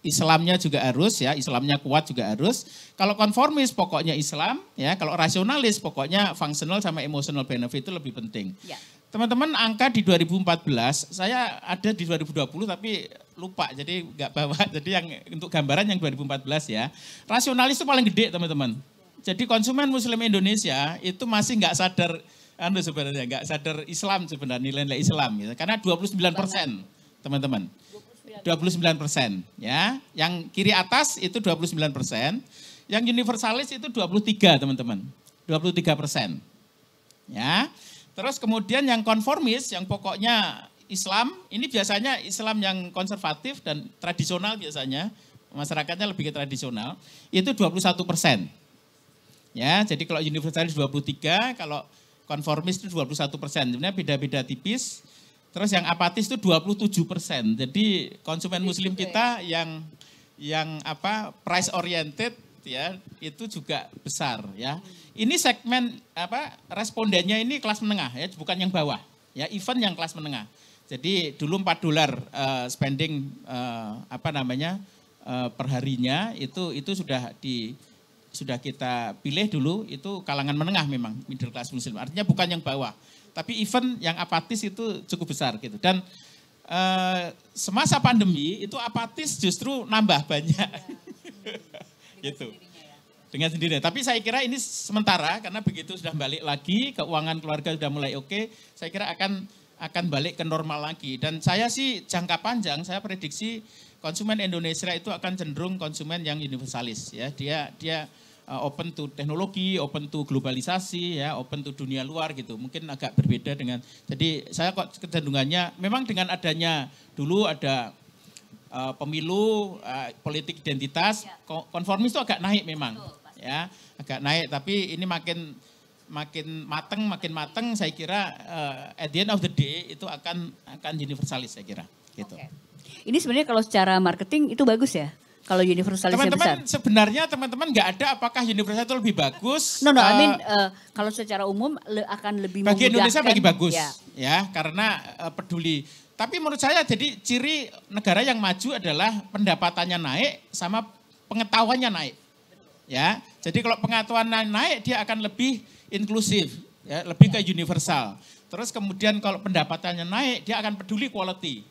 Islamnya juga harus ya, Islamnya kuat juga harus. Kalau konformis pokoknya Islam ya, kalau rasionalis pokoknya functional sama emotional benefit itu lebih penting. Ya. Teman-teman angka di 2014, saya ada di 2020 tapi lupa jadi nggak bawa. Jadi yang untuk gambaran yang 2014 ya, rasionalis itu paling gede teman-teman. Jadi konsumen muslim Indonesia itu masih nggak sadar, sebenarnya nggak sadar Islam sebenarnya, nilai-nilai Islam ya. Karena 29% teman-teman. 29% ya. Yang kiri atas itu 29%, yang universalis itu 23 teman-teman. 23%. Ya. Terus kemudian yang konformis, yang pokoknya Islam, ini biasanya Islam yang konservatif dan tradisional biasanya, masyarakatnya lebih ke tradisional, itu 21%. Ya, jadi kalau universalis 23, kalau konformis itu 21%. Sebenarnya beda-beda tipis. Terus yang apatis itu 27%. Jadi konsumen muslim kita yang price oriented ya, itu juga besar ya. Ini segmen respondennya ini kelas menengah ya, bukan yang bawah. Ya, event yang kelas menengah. Jadi dulu $4 spending per harinya itu sudah kita pilih dulu, itu kalangan menengah memang, middle class muslim. Artinya bukan yang bawah. Tapi event yang apatis itu cukup besar gitu. Dan semasa pandemi itu apatis justru nambah banyak. Gitu. Dengan sendirinya. Tapi saya kira ini sementara karena begitu sudah balik lagi, keuangan keluarga sudah mulai oke, saya kira akan balik ke normal lagi. Dan saya sih jangka panjang saya prediksi konsumen Indonesia itu akan cenderung konsumen yang universalis ya. Dia open to teknologi, open to globalisasi, ya, open to dunia luar gitu. Mungkin agak berbeda dengan, jadi saya kok kecenderungannya memang dengan adanya dulu ada pemilu, politik identitas, konformis itu agak naik memang, ya, agak naik. Tapi ini makin mateng, saya kira at the end of the day itu akan universalis saya kira. Gitu. Okay. Ini sebenarnya kalau secara marketing itu bagus ya? Kalau universalisnya besar. Sebenarnya teman-teman nggak ada apakah universal itu lebih bagus. No, I mean kalau secara umum akan lebih memudahkan. Bagi Indonesia bagi bagus ya karena peduli. Tapi menurut saya jadi ciri negara yang maju adalah pendapatannya naik sama pengetahuannya naik. Ya, jadi kalau pengetahuannya naik dia akan lebih inklusif, ya, lebih ke universal. Terus kemudian kalau pendapatannya naik dia akan peduli quality.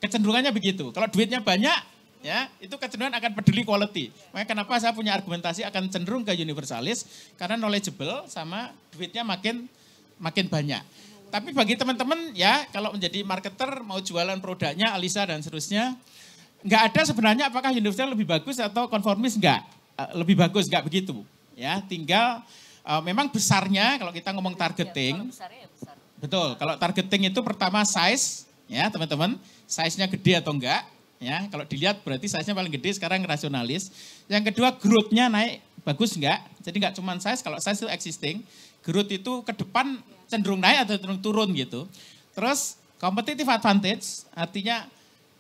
Kecenderungannya begitu. Kalau duitnya banyak, ya itu kecenderungan akan peduli quality. Makanya kenapa saya punya argumentasi akan cenderung ke universalis karena knowledgeable sama duitnya makin banyak. Tapi bagi teman-teman ya kalau menjadi marketer mau jualan produknya Alisa dan seterusnya, nggak ada sebenarnya apakah universal lebih bagus atau konformis nggak. Lebih bagus nggak begitu. Ya tinggal memang besarnya kalau kita ngomong targeting. Betul, kalau targeting itu pertama size ya teman-teman, size-nya gede atau enggak. Ya, kalau dilihat berarti size-nya paling gede sekarang rasionalis. Yang kedua growth-nya naik bagus enggak? Jadi enggak cuma size, kalau size itu existing, growth itu ke depan cenderung naik atau cenderung turun gitu. Terus competitive advantage artinya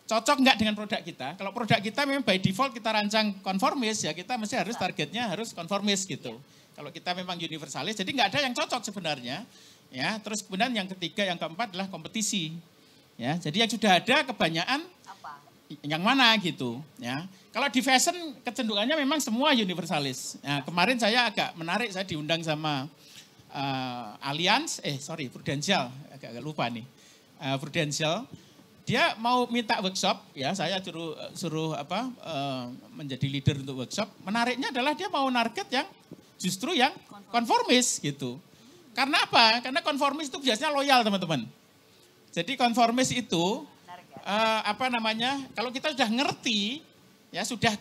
cocok enggak dengan produk kita. Kalau produk kita memang by default kita rancang konformis ya kita mesti harus targetnya harus konformis gitu. Kalau kita memang universalis jadi enggak ada yang cocok sebenarnya. Ya, terus kemudian yang ketiga, yang keempat adalah kompetisi. Ya, jadi yang sudah ada kebanyakan yang mana gitu ya. Kalau di fashion kecenderungannya memang semua universalis. Nah, kemarin saya agak menarik, saya diundang sama Prudential, agak lupa nih. Prudential, dia mau minta workshop ya, saya suruh menjadi leader untuk workshop. Menariknya adalah dia mau target yang justru yang konformis gitu. Karena apa? Karena konformis itu biasanya loyal teman-teman. Jadi konformis itu kalau kita sudah ngerti, ya sudah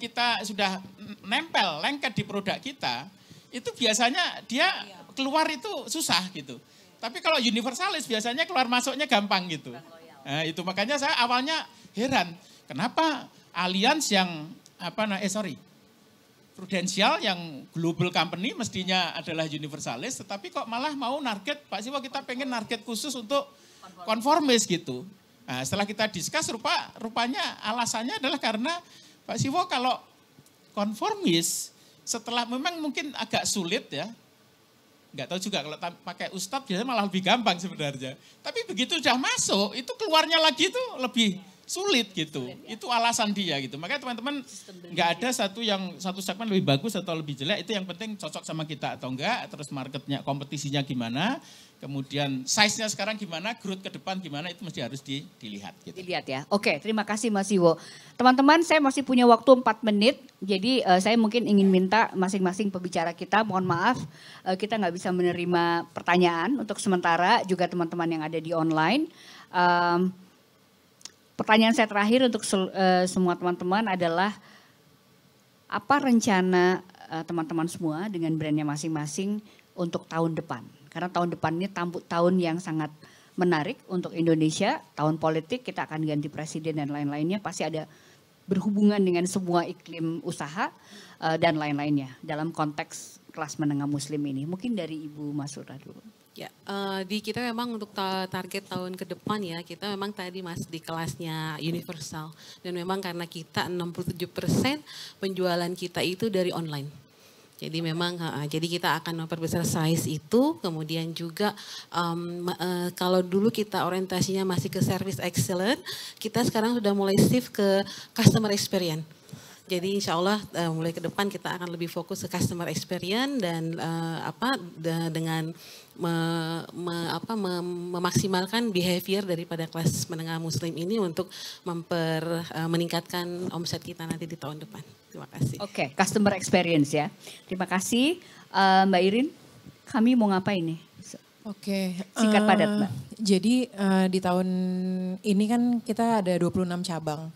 nempel, lengket di produk kita, itu biasanya dia keluar itu susah gitu. Tapi kalau universalis biasanya keluar masuknya gampang gitu. Nah, itu makanya saya awalnya heran, kenapa Allianz yang Prudential yang global company mestinya adalah universalis, tetapi kok malah mau target, Pak Siwo kita pengen target khusus untuk konformis gitu. Nah, setelah kita discuss rupanya alasannya adalah karena Pak Siwo kalau konformis setelah memang mungkin agak sulit ya. Enggak tahu juga kalau pakai ustadz biasanya malah lebih gampang sebenarnya. Tapi begitu sudah masuk itu keluarnya lagi itu lebih sulit gitu. Itu alasan dia gitu. Makanya teman-teman enggak ada satu segmen lebih bagus atau lebih jelek. Itu yang penting cocok sama kita atau enggak. Terus marketnya, kompetisinya gimana. Kemudian size-nya sekarang gimana, growth ke depan gimana, itu mesti harus dilihat. Gitu. Dilihat ya. Oke, terima kasih Mas Siwo. Teman-teman, saya masih punya waktu 4 menit. Jadi saya mungkin ingin minta masing-masing pembicara kita, mohon maaf kita nggak bisa menerima pertanyaan untuk sementara, juga teman-teman yang ada di online. Pertanyaan saya terakhir untuk semua teman-teman adalah, apa rencana teman-teman semua dengan brandnya masing-masing untuk tahun depan? Karena tahun depan ini tahun yang sangat menarik untuk Indonesia, tahun politik, kita akan ganti presiden dan lain-lainnya, pasti ada berhubungan dengan semua iklim usaha dan lain-lainnya dalam konteks kelas menengah muslim ini. Mungkin dari Ibu Masura dulu. Ya, di kita memang untuk target tahun ke depan ya, kita memang tadi Mas di kelasnya universal. Dan memang karena kita 67% penjualan kita itu dari online. Jadi memang, jadi kita akan memperbesar size itu, kemudian juga kalau dulu kita orientasinya masih ke service excellent, kita sekarang sudah mulai shift ke customer experience. Jadi insya Allah mulai ke depan kita akan lebih fokus ke customer experience dan dengan memaksimalkan behavior daripada kelas menengah muslim ini untuk meningkatkan omset kita nanti di tahun depan. Terima kasih. Oke, customer experience ya. Terima kasih Mbak Irin. Kami mau ngapain nih? Oke. Singkat padat Mbak. Jadi di tahun ini kan kita ada 26 cabang.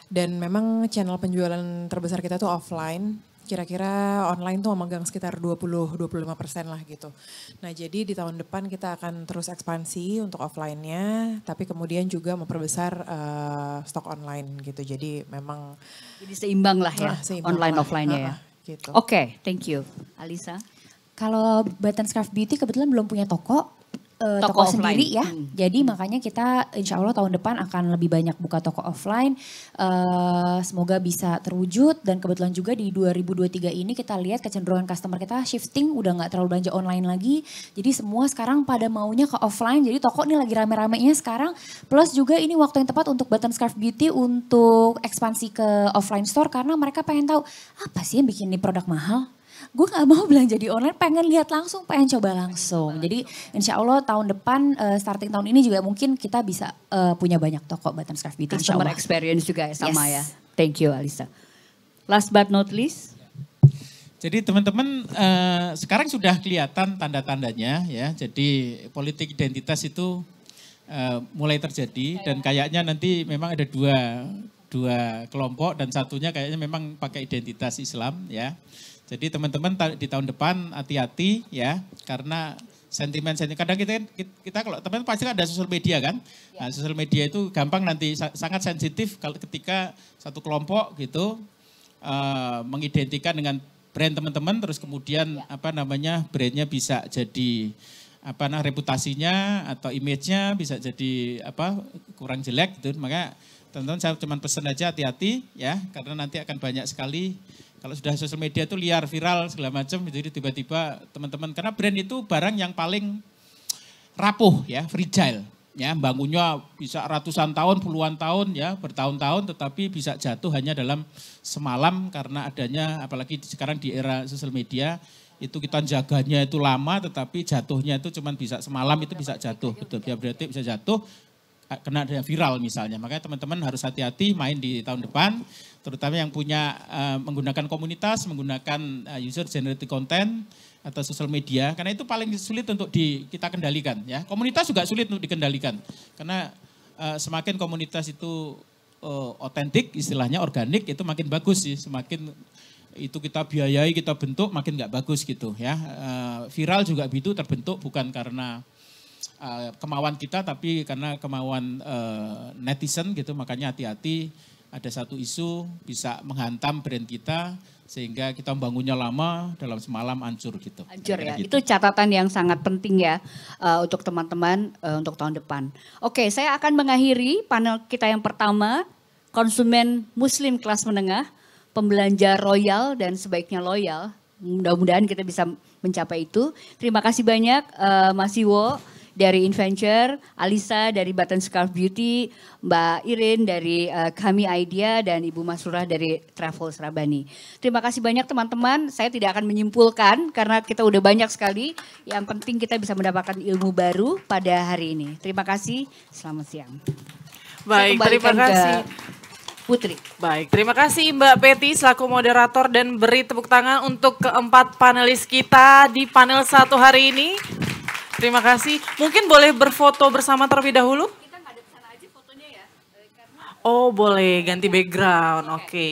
Dan memang channel penjualan terbesar kita tuh offline. Kira-kira online tuh memegang sekitar 20-25% lah gitu. Nah jadi di tahun depan kita akan terus ekspansi untuk offline-nya. Tapi kemudian juga memperbesar stok online gitu. Jadi memang. Jadi seimbang lah ya online offline-nya ya. Gitu. Oke, thank you. Alisa? Kalau Button Scarf Beauty kebetulan belum punya toko. toko sendiri ya. Jadi makanya kita insya Allah tahun depan akan lebih banyak buka toko offline. Semoga bisa terwujud dan kebetulan juga di 2023 ini kita lihat kecenderungan customer kita shifting udah nggak terlalu belanja online lagi. Jadi semua sekarang pada maunya ke offline. Jadi toko ini lagi rame-ramenya sekarang. Plus juga ini waktu yang tepat untuk Button Scarf Beauty untuk ekspansi ke offline store karena mereka pengen tahu apa sih yang bikin ini produk mahal. Gue gak mau belanja di online, pengen lihat langsung, pengen coba langsung. Jadi insya Allah tahun depan, starting tahun ini juga mungkin kita bisa punya banyak toko Button Scarf Beauty. Customer experience juga sama ya. Thank you Alisa. Last but not least. Jadi teman-teman sekarang sudah kelihatan tanda-tandanya ya. Jadi politik identitas itu mulai terjadi dan kayaknya nanti memang ada dua kelompok dan satunya kayaknya memang pakai identitas Islam ya. Jadi teman-teman di tahun depan hati-hati ya karena sentimen kadang kita kalau teman-teman pasti ada sosial media kan. Nah, sosial media itu gampang nanti sangat sensitif kalau ketika satu kelompok gitu mengidentikan dengan brand teman-teman terus kemudian brandnya bisa jadi reputasinya atau image-nya bisa jadi kurang jelek gitu. Maka teman-teman saya cuma pesan aja hati-hati ya karena nanti akan banyak sekali kalau sudah sosial media itu liar, viral segala macam jadi tiba-tiba teman-teman karena brand itu barang yang paling rapuh ya, fragile ya, bangunnya bisa ratusan tahun, puluhan tahun ya, bertahun-tahun tetapi bisa jatuh hanya dalam semalam karena adanya apalagi sekarang di era sosial media itu kita jaganya itu lama tetapi jatuhnya itu cuma bisa semalam itu bisa jatuh betul ya berarti bisa jatuh kena ada viral misalnya. Makanya teman-teman harus hati-hati main di tahun depan, terutama yang punya menggunakan komunitas, menggunakan user generated content atau sosial media, karena itu paling sulit untuk kita kendalikan. Ya, komunitas juga sulit untuk dikendalikan, karena semakin komunitas itu otentik, istilahnya organik, itu makin bagus sih, semakin itu kita biayai, kita bentuk, makin nggak bagus gitu ya. Viral juga begitu terbentuk bukan karena kemauan kita tapi karena kemauan netizen gitu, makanya hati-hati ada satu isu bisa menghantam brand kita sehingga kita membangunnya lama dalam semalam hancur gitu. Hancur ya, gitu. Itu catatan yang sangat penting ya untuk teman-teman untuk tahun depan. Oke, saya akan mengakhiri panel kita yang pertama, konsumen muslim kelas menengah, pembelanja royal dan sebaiknya loyal. Mudah-mudahan kita bisa mencapai itu. Terima kasih banyak Mas Iwo dari Inventure, Alisa dari Button Scarf Beauty, Mbak Irin dari Kami Idea, dan Ibu Masrurah dari Travel Serabani. Terima kasih banyak teman-teman, saya tidak akan menyimpulkan karena kita udah banyak sekali. Yang penting kita bisa mendapatkan ilmu baru pada hari ini. Terima kasih, selamat siang. Baik, terima kasih. Putri. Baik, terima kasih Mbak Peti selaku moderator dan beri tepuk tangan untuk keempat panelis kita di panel 1 hari ini. Terima kasih. Mungkin boleh berfoto bersama terlebih dahulu? Kita ngadep sana aja fotonya ya. Oh boleh, ganti background, oke.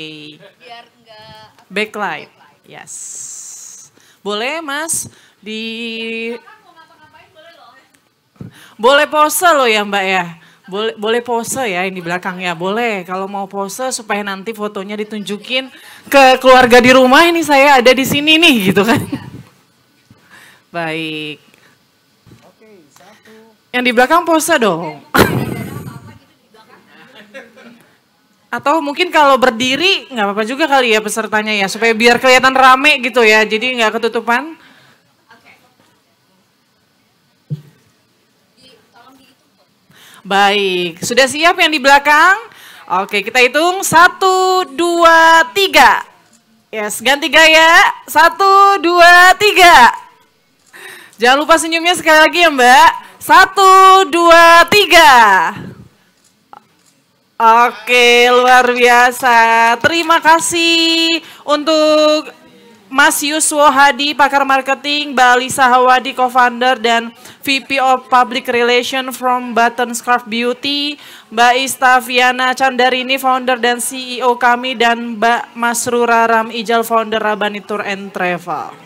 Biar enggak backlight, yes. Boleh Mas, boleh pose loh ya Mbak ya. Boleh pose ya ini belakangnya, boleh. Kalau mau pose supaya nanti fotonya ditunjukin ke keluarga di rumah, ini saya ada di sini nih gitu kan. Baik. Yang di belakang pose dong. Atau mungkin kalau berdiri nggak apa-apa juga kali ya pesertanya ya. Supaya biar kelihatan rame gitu ya. Jadi nggak ketutupan. Baik. Sudah siap yang di belakang? Oke kita hitung. 1, 2, 3. Yes ganti gaya. 1, 2, 3. Jangan lupa senyumnya sekali lagi ya Mbak. 1, 2, 3. Oke, luar biasa. Terima kasih untuk Mas Yuswo Hadi, pakar marketing, Mbak Alisa Hawadi, co-founder dan VP of Public Relation from Button Scarf Beauty, Mbak Istaviana Candarini, founder dan CEO kami, dan Mbak Masrurah Ram Ijal, founder Rabani Tour and Travel.